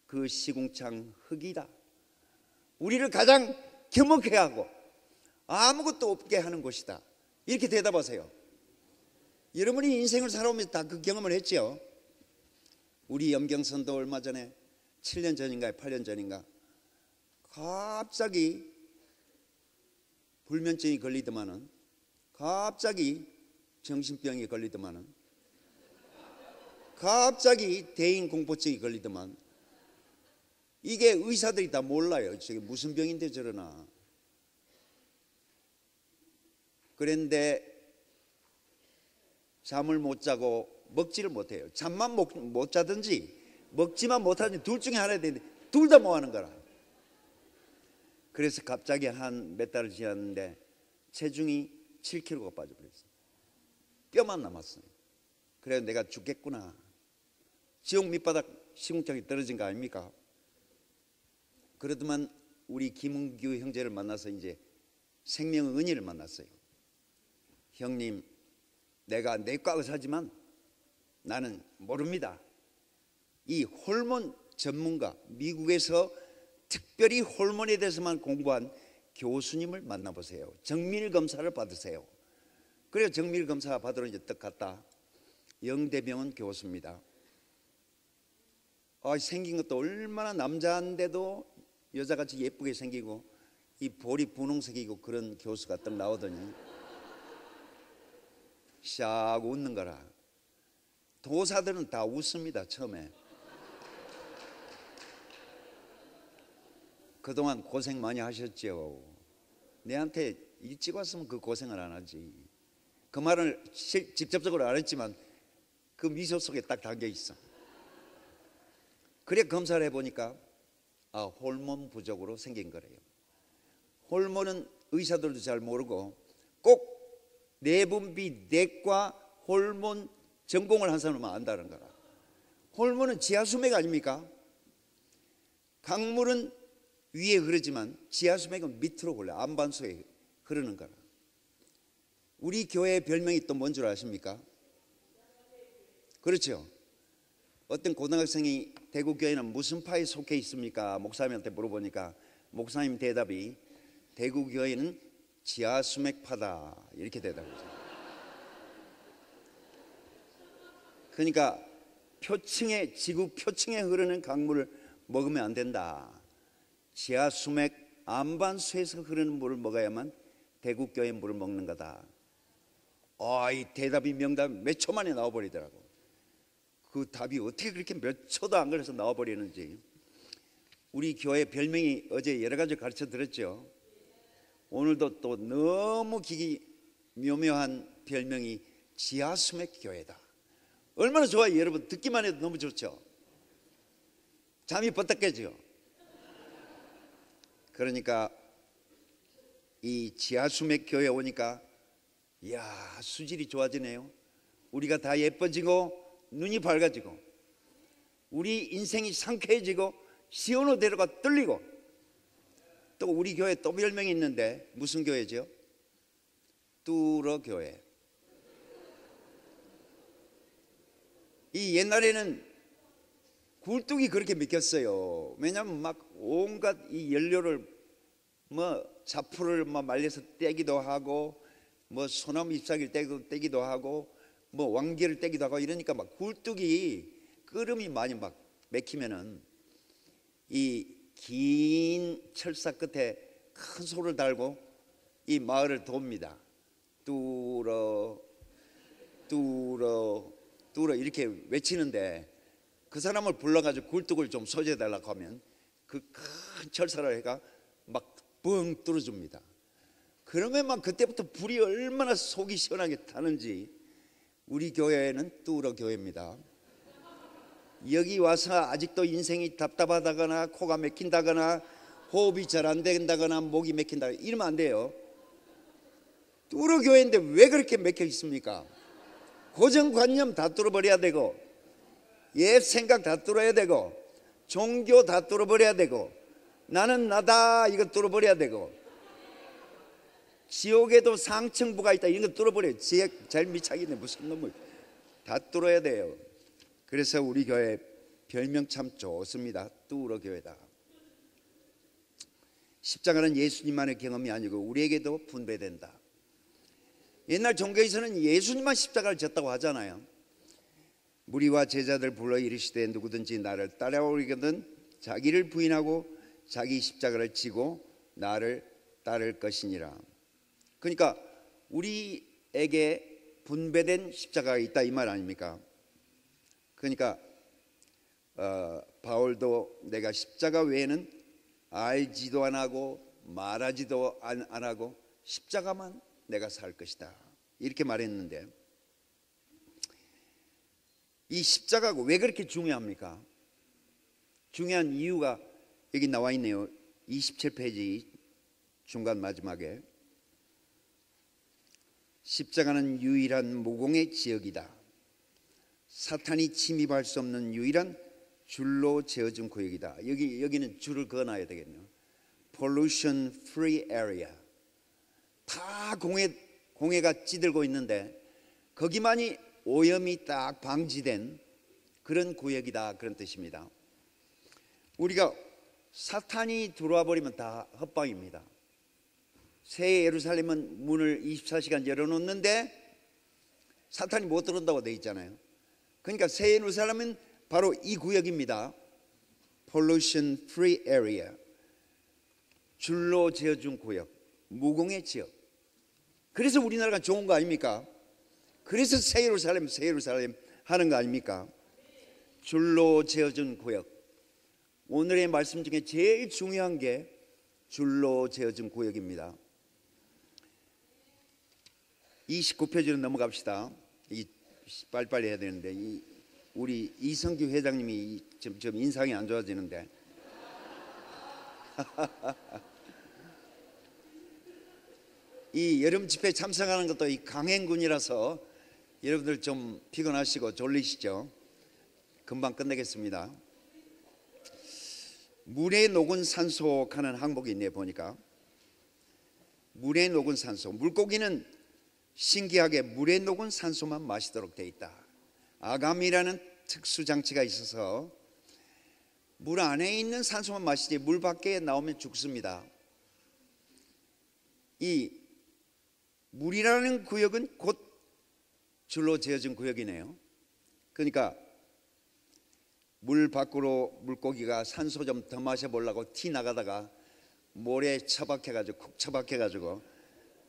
그 시궁창 흙이다. 우리를 가장 겸허케 하고 아무것도 없게 하는 곳이다. 이렇게 대답하세요. 여러분이 인생을 살아오면서 다 그 경험을 했죠. 우리 염경선도 얼마 전에 7년 전인가 8년 전인가 갑자기 불면증이 걸리더만은 갑자기 정신병이 걸리더만은 갑자기 대인공포증이 걸리더만 이게 의사들이 다 몰라요. 저게 무슨 병인데 저러나. 그런데 잠을 못 자고 먹지를 못해요. 잠만 못 자든지 먹지만 못하든지 둘 중에 하나야 되는데 둘 다 못 하는 거라. 그래서 갑자기 한 몇 달을 지났는데 체중이 7kg가 빠져버렸어요. 뼈만 남았어요. 그래서 내가 죽겠구나. 지옥 밑바닥 시궁창이 떨어진 거 아닙니까? 그러더만 우리 김은규 형제를 만나서 이제 생명의 은혜를 만났어요. 형님, 내가 내과 의사지만 나는 모릅니다. 이 호르몬 전문가, 미국에서 특별히 호르몬에 대해서만 공부한 교수님을 만나보세요. 정밀 검사를 받으세요. 그래서 정밀 검사 받으러 이제 딱 갔다. 영대병원 교수입니다. 생긴 것도 얼마나 남자인데도 여자같이 예쁘게 생기고 이 볼이 분홍색이고 그런 교수가 딱 나오더니 샥 웃는 거라. 도사들은 다 웃습니다. 처음에. 그동안 고생 많이 하셨죠. 내한테 일찍 왔으면 그 고생을 안 하지. 그 말을 직접적으로 안 했지만 그 미소 속에 딱 담겨 있어. 그래 검사를 해보니까 호르몬 부족으로 생긴 거래요. 호르몬은 의사들도 잘 모르고 꼭 내분비 내과 호르몬 전공을 한 사람만 안다는 거라. 호르몬은 지하수맥 아닙니까? 강물은 위에 흐르지만 지하수맥은 밑으로 흘러 안반수에 흐르는 거라. 우리 교회의 별명이 또 뭔 줄 아십니까? 그렇죠. 어떤 고등학생이 대구교회는 무슨 파에 속해 있습니까? 목사님한테 물어보니까 목사님 대답이 대구교회는 지하수맥파다 이렇게 대답하죠. 그러니까 지구 표층에 흐르는 강물을 먹으면 안 된다. 지하수맥 안반수에서 흐르는 물을 먹어야만 대구교회 물을 먹는 거다. 이 대답이 명답 몇 초 만에 나와버리더라고. 그 답이 어떻게 그렇게 몇 초도 안 걸려서 나와버리는지. 우리 교회 별명이 어제 여러 가지 가르쳐 드렸죠. 오늘도 또 너무 묘묘한 별명이 지하수맥 교회다. 얼마나 좋아요, 여러분. 듣기만 해도 너무 좋죠. 잠이 버떡 깨죠. 그러니까 이 지하수맥 교회 오니까 이야, 수질이 좋아지네요. 우리가 다 예뻐지고 눈이 밝아지고 우리 인생이 상쾌해지고 시원호대로가 뚫리고, 또 우리 교회 또 별명이 있는데 무슨 교회죠? 뚜러 교회. 이 옛날에는 굴뚝이 그렇게 믿겼어요. 왜냐하면 막 온갖 이 연료를 자풀을 말려서 떼기도 하고 소나무 잎사귀를 떼기도 하고 왕개를 떼기도 하고 이러니까 막 굴뚝이 끓음이 많이 막 맥히면은 이 긴 철사 끝에 큰 소를 달고 이 마을을 돕니다. 뚜러 뚜러 뚜러 이렇게 외치는데, 그 사람을 불러가지고 굴뚝을 좀 소지해달라고 하면 그 큰 철사를 해가 막 뻥 뚫어줍니다. 그러면 막 그때부터 불이 얼마나 속이 시원하게 타는지. 우리 교회는 뚜러 교회입니다. 여기 와서 아직도 인생이 답답하다거나 코가 막힌다거나 호흡이 잘 안 된다거나 목이 막힌다거나 이러면 안 돼요. 뚜러 교회인데 왜 그렇게 막혀 있습니까? 고정관념 다 뚫어버려야 되고, 옛 생각 다 뚫어야 되고, 종교 다 뚫어버려야 되고, 나는 나다 이거 뚫어버려야 되고, 지옥에도 상층부가 있다 이런 거 뚫어버려요. 제일 미착이네 무슨 놈을. 다 뚫어야 돼요. 그래서 우리 교회 별명 참 좋습니다. 뚜러 교회다. 십자가는 예수님만의 경험이 아니고 우리에게도 분배된다. 옛날 종교에서는 예수님만 십자가를 졌다고 하잖아요. 무리와 제자들 불러 이르시되 누구든지 나를 따라오려거든 자기를 부인하고 자기 십자가를 지고 나를 따를 것이니라. 그러니까 우리에게 분배된 십자가가 있다 이 말 아닙니까? 그러니까 바울도 내가 십자가 외에는 알지도 안 하고 말하지도 안 하고 십자가만 내가 살 것이다 이렇게 말했는데, 이 십자가가 왜 그렇게 중요합니까? 중요한 이유가 여기 나와 있네요. 27페이지 중간 마지막에 십자가는 유일한 모공의 지역이다. 사탄이 침입할 수 없는 유일한 줄로 재어준 구역이다. 여기는 줄을 그어놔야 되겠네요. Pollution free area. 다 공해가 찌들고 있는데 거기만이 오염이 딱 방지된 그런 구역이다, 그런 뜻입니다. 우리가 사탄이 들어와 버리면 다 헛방입니다. 새 예루살렘은 문을 24시간 열어놓는데 사탄이 못 들어온다고 돼 있잖아요. 그러니까 새 예루살렘은 바로 이 구역입니다. Pollution free area. 줄로 재어준 구역, 무공의 지역. 그래서 우리나라가 좋은 거 아닙니까? 그래서 새 예루살렘 하는 거 아닙니까? 줄로 재어준 구역. 오늘의 말씀 중에 제일 중요한 게 줄로 재어준 구역입니다. 29페이지로 넘어갑시다. 빨리빨리 해야 되는데 우리 이성규 회장님이 좀 인상이 안 좋아지는데 이 여름 집회에 참석하는 것도 이 강행군이라서 여러분들 좀 피곤하시고 졸리시죠? 금방 끝내겠습니다. 물에 녹은 산소 하는 항목이 있네요. 보니까 물에 녹은 산소, 물고기는 신기하게 물에 녹은 산소만 마시도록 되어 있다. 아감이라는 특수 장치가 있어서 물 안에 있는 산소만 마시지 물 밖에 나오면 죽습니다. 이 물이라는 구역은 곧 줄로 재어진 구역이네요. 그러니까 물 밖으로 물고기가 산소 좀 더 마셔보려고 튀 나가다가 모래에 처박혀가지고 쿡 처박혀가지고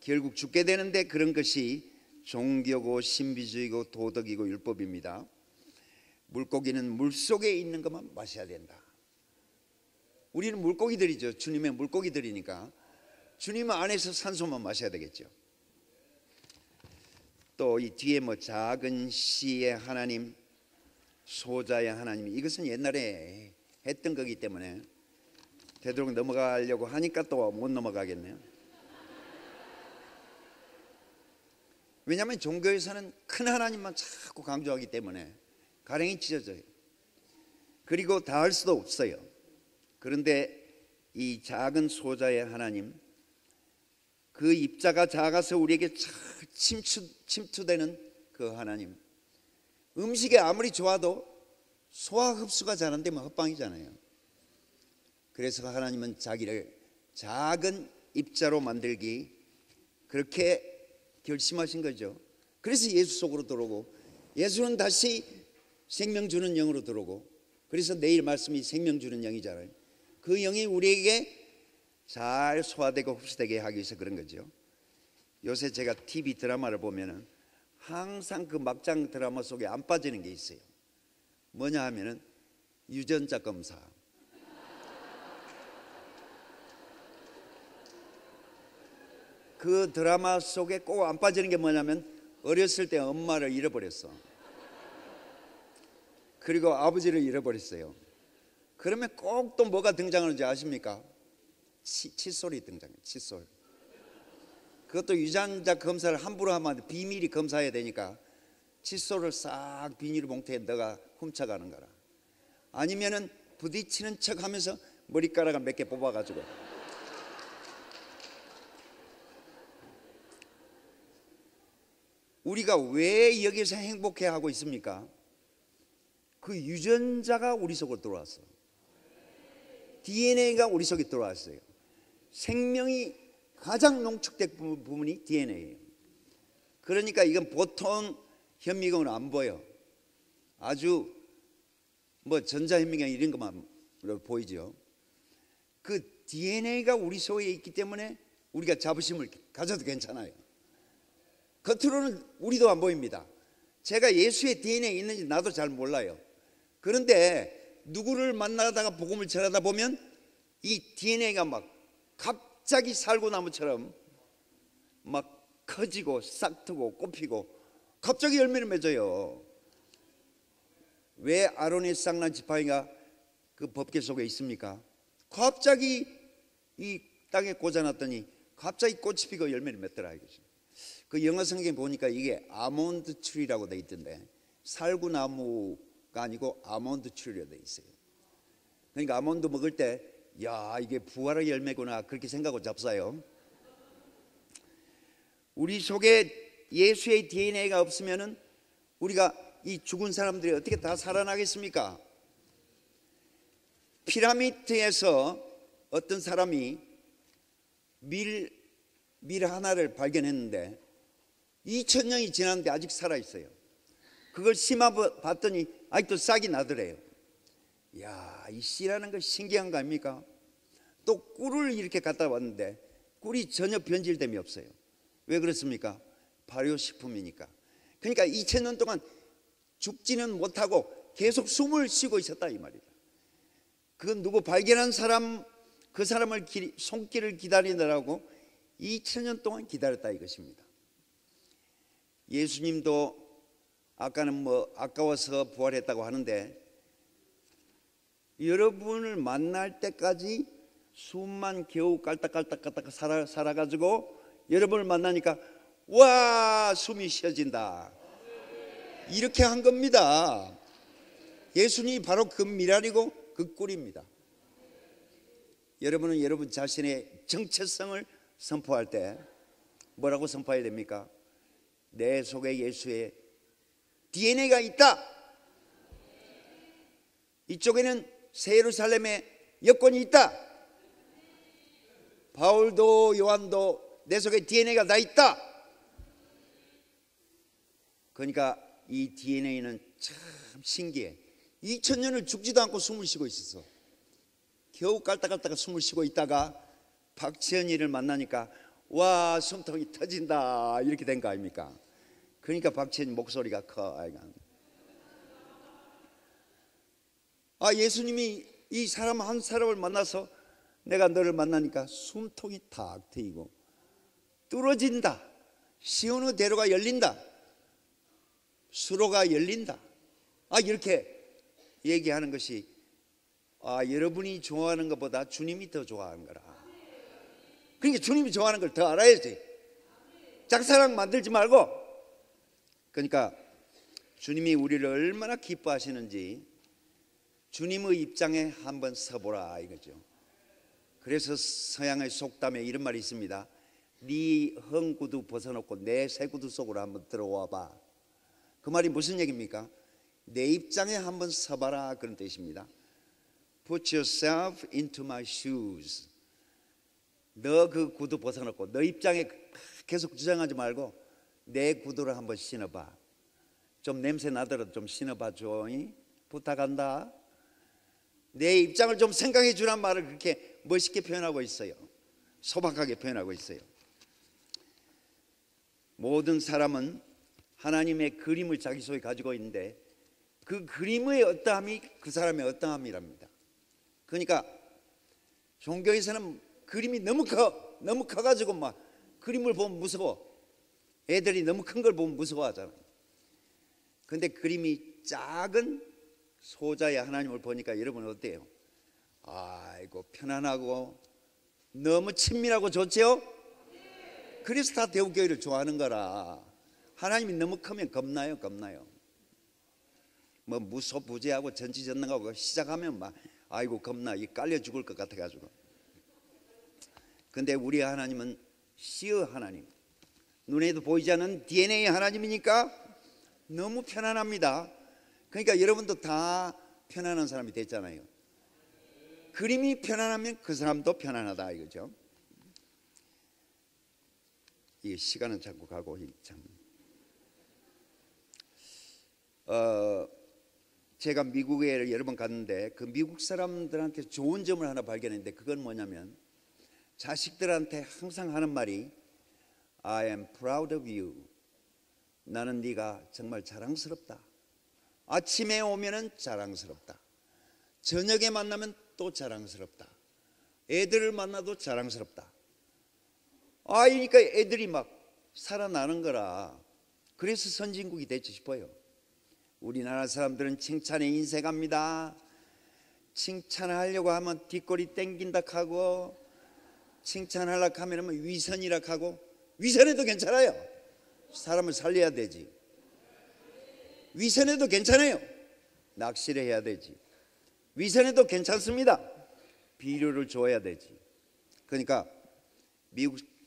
결국 죽게 되는데 그런 것이 종교고 신비주의고 도덕이고 율법입니다. 물고기는 물속에 있는 것만 마셔야 된다. 우리는 물고기들이죠. 주님의 물고기들이니까 주님 안에서 산소만 마셔야 되겠죠. 또 이 뒤에 뭐 작은 씨의 하나님, 소자의 하나님, 이것은 옛날에 했던 거기 때문에 되도록 넘어가려고 하니까 또 못 넘어가겠네요. 왜냐하면 종교에서는 큰 하나님만 자꾸 강조하기 때문에 가랭이 찢어져요. 그리고 다 할 수도 없어요. 그런데 이 작은 소자의 하나님, 그 입자가 작아서 우리에게 침투되는 그 하나님, 음식이 아무리 좋아도 소화 흡수가 잘 안 되면 헛방이잖아요. 그래서 하나님은 자기를 작은 입자로 만들기 그렇게 결심하신 거죠. 그래서 예수 속으로 들어오고, 예수는 다시 생명 주는 영으로 들어오고, 그래서 내일 말씀이 생명 주는 영이잖아요. 그 영이 우리에게 잘 소화되고 흡수되게 하기 위해서 그런 거죠. 요새 제가 TV 드라마를 보면은 항상 그 막장 드라마 속에 안 빠지는 게 있어요. 뭐냐 하면은 유전자 검사. 그 드라마 속에 꼭 안 빠지는 게 뭐냐면 어렸을 때 엄마를 잃어버렸어. 그리고 아버지를 잃어버렸어요. 그러면 꼭 또 뭐가 등장하는지 아십니까? 칫솔이 등장해요. 칫솔. 그것도 유전자 검사를 함부로 하면 안 돼. 비밀이 검사해야 되니까 칫솔을 싹 비닐봉투에 넣어가 훔쳐가는 거라. 아니면은 부딪히는 척 하면서 머리카락을 몇 개 뽑아가지고. 우리가 왜 여기서 행복해 하고 있습니까? 그 유전자가 우리 속으로 들어왔어. DNA가 우리 속에 들어왔어요. 생명이 가장 농축된 부분이 DNA예요. 그러니까 이건 보통 현미경으로 안 보여. 아주 뭐 전자현미경 이런 것만 보이죠. 그 DNA가 우리 속에 있기 때문에 우리가 자부심을 가져도 괜찮아요. 겉으로는 우리도 안 보입니다. 제가 예수의 DNA에 있는지 나도 잘 몰라요. 그런데 누구를 만나다가 복음을 전하다 보면 이 DNA가 막 갑자기 살구나무처럼 막 커지고 싹트고 꽃피고 갑자기 열매를 맺어요. 왜 아론의 쌍난 지팡이가 그 법궤 속에 있습니까? 갑자기 이 땅에 꽂아놨더니 갑자기 꽃이 피고 열매를 맺더라 이거죠. 그 영어 성경에 보니까 이게 아몬드 트리라고 돼 있던데 살구나무가 아니고 아몬드 트리로 돼 있어요. 그러니까 아몬드 먹을 때 야 이게 부활의 열매구나 그렇게 생각하고 잡사요. 우리 속에 예수의 DNA가 없으면은 우리가 이 죽은 사람들이 어떻게 다 살아나겠습니까? 피라미드에서 어떤 사람이 밀 하나를 발견했는데 2000년이 지났는데 아직 살아있어요. 그걸 심어봤더니 아직도 싹이 나더래요. 이야, 이 씨라는 거 신기한 거 아닙니까? 또 꿀을 이렇게 갖다 왔는데 꿀이 전혀 변질됨이 없어요. 왜 그렇습니까? 발효식품이니까. 그러니까 2000년 동안 죽지는 못하고 계속 숨을 쉬고 있었다 이 말이다. 그 누구 발견한 사람, 그 사람을 손길을 기다리느라고 2000년 동안 기다렸다 이것입니다. 예수님도 아까는 뭐 아까워서 부활했다고 하는데 여러분을 만날 때까지 숨만 겨우 깔딱깔딱 살아가지고 여러분을 만나니까 와 숨이 쉬어진다 이렇게 한 겁니다. 예수님이 바로 그 미랄이고 그 꿀입니다. 여러분은 여러분 자신의 정체성을 선포할 때 뭐라고 선포해야 됩니까? 내 속에 예수의 DNA가 있다. 이쪽에는 새 예루살렘의 여권이 있다. 바울도 요한도 내 속에 DNA가 다 있다. 그러니까 이 DNA는 참 신기해. 2000년을 죽지도 않고 숨을 쉬고 있었어. 겨우 깔딱깔딱 숨을 쉬고 있다가 박지현이를 만나니까 와, 숨통이 터진다 이렇게 된 거 아닙니까? 그러니까 박치현 목소리가 커. 예수님이 이 사람 한 사람을 만나서 내가 너를 만나니까 숨통이 탁 트이고 뚫어진다, 시온의 대로가 열린다, 수로가 열린다, 이렇게 얘기하는 것이 여러분이 좋아하는 것보다 주님이 더 좋아하는 거라. 그러니까 주님이 좋아하는 걸 더 알아야지. 짝사랑 만들지 말고. 그러니까 주님이 우리를 얼마나 기뻐하시는지 주님의 입장에 한번 서보라 이거죠. 그래서 서양의 속담에 이런 말이 있습니다. 네 헝구두 벗어놓고 내 새구두 속으로 한번 들어와 봐. 그 말이 무슨 얘기입니까? 내 입장에 한번 서봐라 그런 뜻입니다. Put yourself into my shoes. 너 그 구두 벗어놓고 너 입장에 계속 주장하지 말고 내 구두를 한번 신어봐. 좀 냄새 나더라도 좀 신어봐 줘. 부탁한다. 내 입장을 좀 생각해 주란 말을 그렇게 멋있게 표현하고 있어요. 소박하게 표현하고 있어요. 모든 사람은 하나님의 그림을 자기 속에 가지고 있는데 그 그림의 어떠함이 그 사람의 어떠함이랍니다. 그러니까 종교에서는 그림이 너무 커가지고 막 그림을 보면 무서워. 애들이 너무 큰 걸 보면 무서워하잖아요. 근데 그림이 작은 소자의 하나님을 보니까 여러분 어때요? 아이고 편안하고 너무 친밀하고 좋죠? 그래서 다 대우교회를 좋아하는 거라. 하나님이 너무 크면 겁나요. 뭐 무소부재하고 전지전능하고 시작하면 막 아이고 겁나 이 깔려 죽을 것 같아가지고. 근데 우리 하나님은 시의 하나님, 눈에도 보이지 않는 DNA 하나님이니까 너무 편안합니다. 그러니까 여러분도 다 편안한 사람이 됐잖아요. 그림이 편안하면 그 사람도 편안하다 이거죠. 이 시간은 자꾸 가고 참. 제가 미국에 여러 번 갔는데 그 미국 사람들한테 좋은 점을 하나 발견했는데 그건 뭐냐면 자식들한테 항상 하는 말이 I am proud of you. 나는 네가 정말 자랑스럽다. 아침에 오면은 자랑스럽다. 저녁에 만나면 또 자랑스럽다. 애들을 만나도 자랑스럽다. 그러니까 애들이 막 살아나는 거라. 그래서 선진국이 됐지 싶어요. 우리나라 사람들은 칭찬에 인색합니다. 칭찬하려고 하면 뒷골이 땡긴다 하고 칭찬하려고 하면 위선이라 하고 위선해도 괜찮아요. 사람을 살려야 되지. 위선해도 괜찮아요. 낚시를 해야 되지. 위선해도 괜찮습니다. 비료를 줘야 되지. 그러니까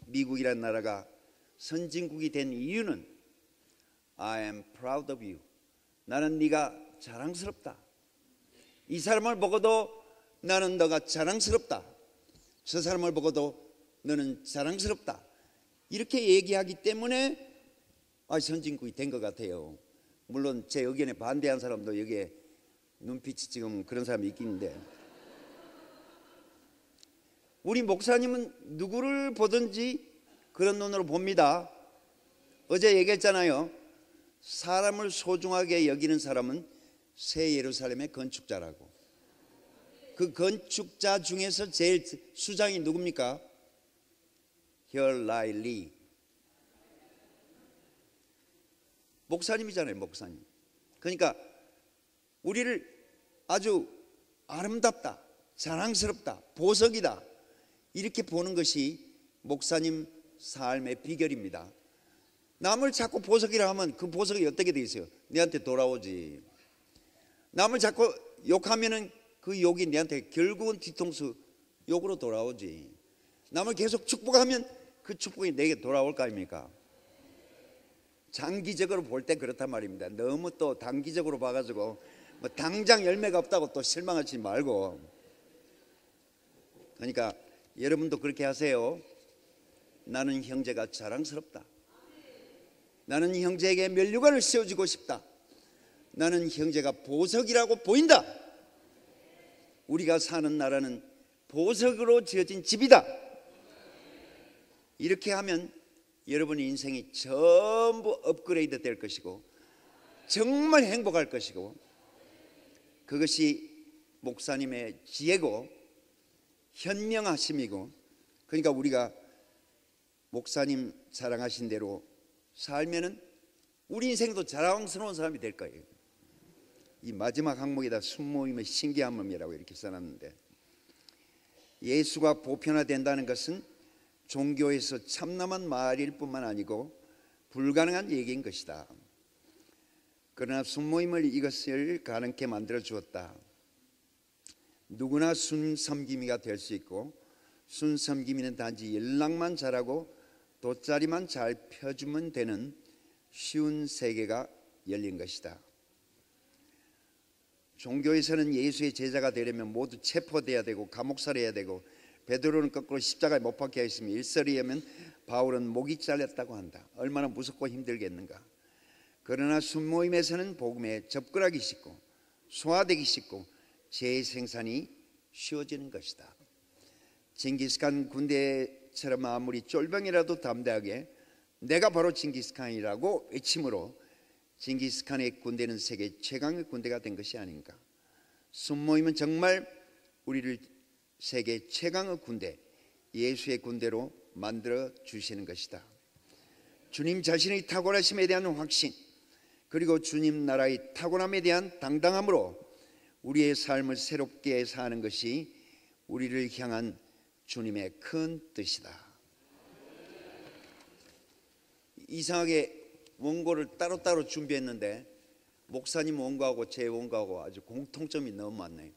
미국이라는 나라가 선진국이 된 이유는 I am proud of you. 나는 네가 자랑스럽다. 이 사람을 보고도 나는 너가 자랑스럽다. 저 사람을 보고도 너는 자랑스럽다. 이렇게 얘기하기 때문에 선진국이 된 것 같아요. 물론 제 의견에 반대한 사람도 여기에 눈빛이 지금 그런 사람이 있긴데 우리 목사님은 누구를 보든지 그런 눈으로 봅니다. 어제 얘기했잖아요. 사람을 소중하게 여기는 사람은 새 예루살렘의 건축자라고. 그 건축자 중에서 제일 수장이 누굽니까? 혈라이 리 목사님이잖아요. 목사님. 그러니까 우리를 아주 아름답다, 자랑스럽다, 보석이다 이렇게 보는 것이 목사님 삶의 비결입니다. 남을 자꾸 보석이라 하면 그 보석이 어떻게 돼 있어요? 내한테 돌아오지. 남을 자꾸 욕하면은 그 욕이 내한테 결국은 뒤통수 욕으로 돌아오지. 남을 계속 축복하면 그 축복이 내게 돌아올 거 아닙니까? 장기적으로 볼 때 그렇단 말입니다. 너무 또 단기적으로 봐가지고 뭐 당장 열매가 없다고 또 실망하지 말고. 그러니까 여러분도 그렇게 하세요. 나는 형제가 자랑스럽다. 나는 형제에게 면류관을 씌워주고 싶다. 나는 형제가 보석이라고 보인다. 우리가 사는 나라는 보석으로 지어진 집이다. 이렇게 하면 여러분의 인생이 전부 업그레이드 될 것이고 정말 행복할 것이고, 그것이 목사님의 지혜고 현명하심이고, 그러니까 우리가 목사님 사랑하신 대로 살면은 우리 인생도 자랑스러운 사람이 될 거예요. 이 마지막 항목에다 순모임의 신기한 몸이라고 이렇게 써놨는데, 예수가 보편화된다는 것은 종교에서 참남한 말일 뿐만 아니고 불가능한 얘기인 것이다. 그러나 순모임을 이것을 가능케 만들어 주었다. 누구나 순섬김이가 될 수 있고, 순섬김이는 단지 연락만 잘하고 돗자리만 잘 펴주면 되는 쉬운 세계가 열린 것이다. 종교에서는 예수의 제자가 되려면 모두 체포돼야 되고 감옥 살해야 되고, 베드로는 거꾸로 십자가에 못 박혀 있으며 일설이하면 바울은 목이 잘렸다고 한다. 얼마나 무섭고 힘들겠는가. 그러나 순모임에서는 복음에 접근하기 쉽고 소화되기 쉽고 재생산이 쉬워지는 것이다. 징기스칸 군대처럼 아무리 쫄병이라도 담대하게 내가 바로 징기스칸이라고 외침으로 징기스칸의 군대는 세계 최강의 군대가 된 것이 아닌가. 순모임은 정말 우리를 세계 최강의 군대, 예수의 군대로 만들어 주시는 것이다. 주님 자신의 탁월하심에 대한 확신, 그리고 주님 나라의 탁월함에 대한 당당함으로 우리의 삶을 새롭게 사는 것이 우리를 향한 주님의 큰 뜻이다. 이상하게 원고를 따로따로 준비했는데 목사님 원고하고 제 원고하고 아주 공통점이 너무 많네요.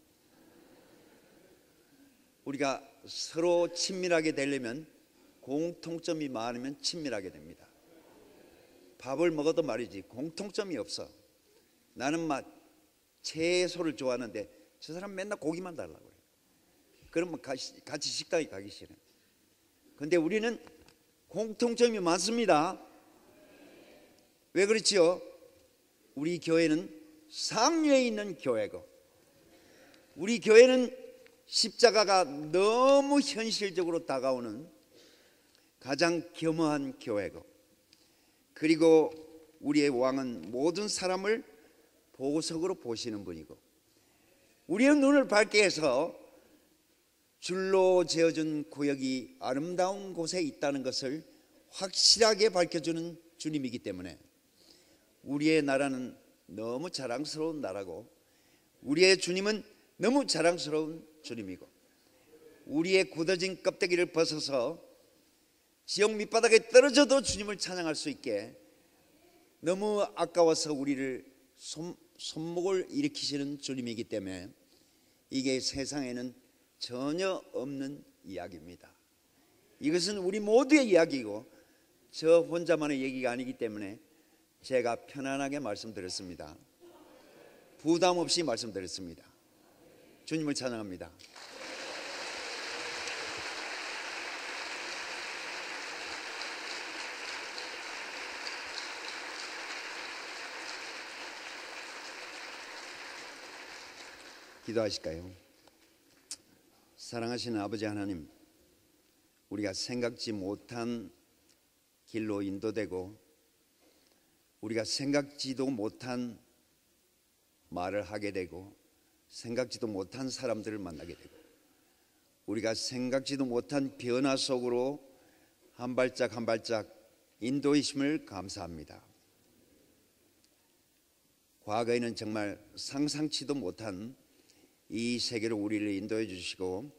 우리가 서로 친밀하게 되려면 공통점이 많으면 친밀하게 됩니다. 밥을 먹어도 말이지 공통점이 없어. 나는 채소를 좋아하는데 저 사람 맨날 고기만 달라고 그래요. 그러면 같이 식당에 가기 싫어요. 근데 우리는 공통점이 많습니다. 왜 그렇지요? 우리 교회는 상류에 있는 교회고, 우리 교회는 십자가가 너무 현실적으로 다가오는 가장 겸허한 교회고, 그리고 우리의 왕은 모든 사람을 보석으로 보시는 분이고, 우리의 눈을 밝게 해서 줄로 지어준 구역이 아름다운 곳에 있다는 것을 확실하게 밝혀주는 주님이기 때문에 우리의 나라는 너무 자랑스러운 나라고, 우리의 주님은 너무 자랑스러운 주님이고, 우리의 굳어진 껍데기를 벗어서 지옥 밑바닥에 떨어져도 주님을 찬양할 수 있게 너무 아까워서 우리를 손목을 일으키시는 주님이기 때문에 이게 세상에는 전혀 없는 이야기입니다. 이것은 우리 모두의 이야기이고 저 혼자만의 얘기가 아니기 때문에 제가 편안하게 말씀드렸습니다. 부담 없이 말씀드렸습니다. 주님을 찬양합니다. 기도하실까요? 사랑하시는 아버지 하나님, 우리가 생각지 못한 길로 인도되고 우리가 생각지도 못한 말을 하게 되고 생각지도 못한 사람들을 만나게 되고 우리가 생각지도 못한 변화 속으로 한 발짝 한 발짝 인도이심을 감사합니다. 과거에는 정말 상상치도 못한 이 세계로 우리를 인도해 주시고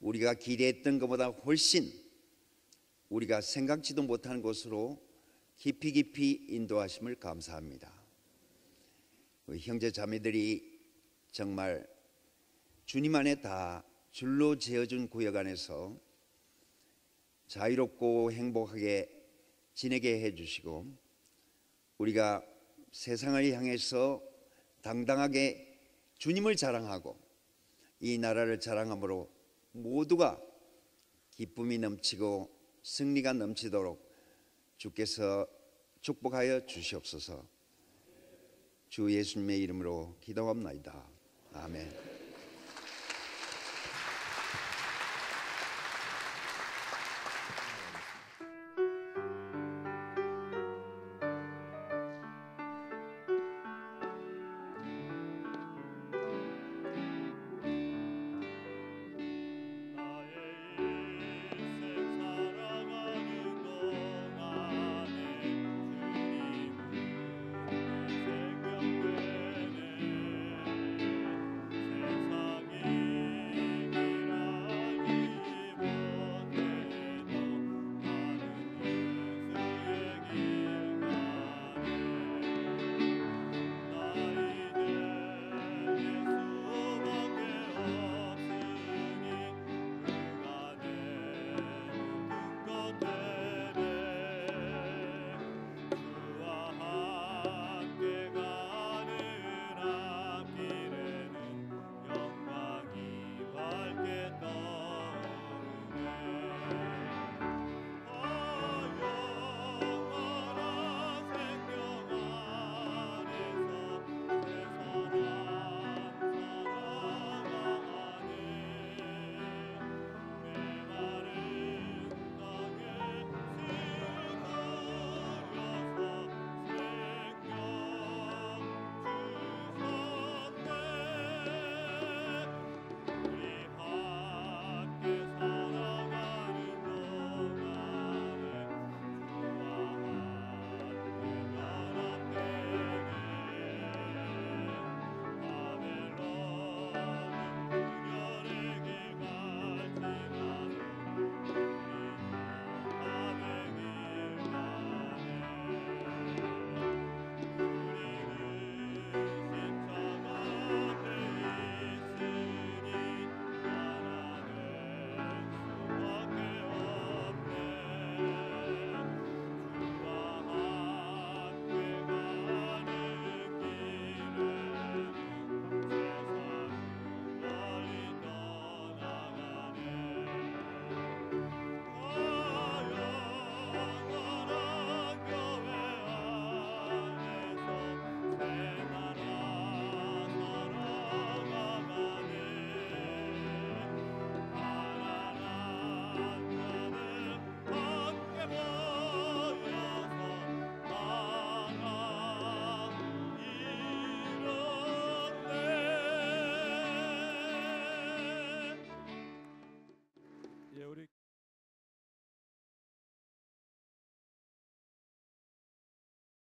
우리가 기대했던 것보다 훨씬 우리가 생각지도 못한 곳으로 깊이 깊이 인도하심을 감사합니다. 우리 형제 자매들이 정말 주님 안에 다 줄로 지어준 구역 안에서 자유롭고 행복하게 지내게 해주시고 우리가 세상을 향해서 당당하게 주님을 자랑하고 이 나라를 자랑함으로 모두가 기쁨이 넘치고 승리가 넘치도록 주께서 축복하여 주시옵소서. 주 예수님의 이름으로 기도합나이다. 아멘.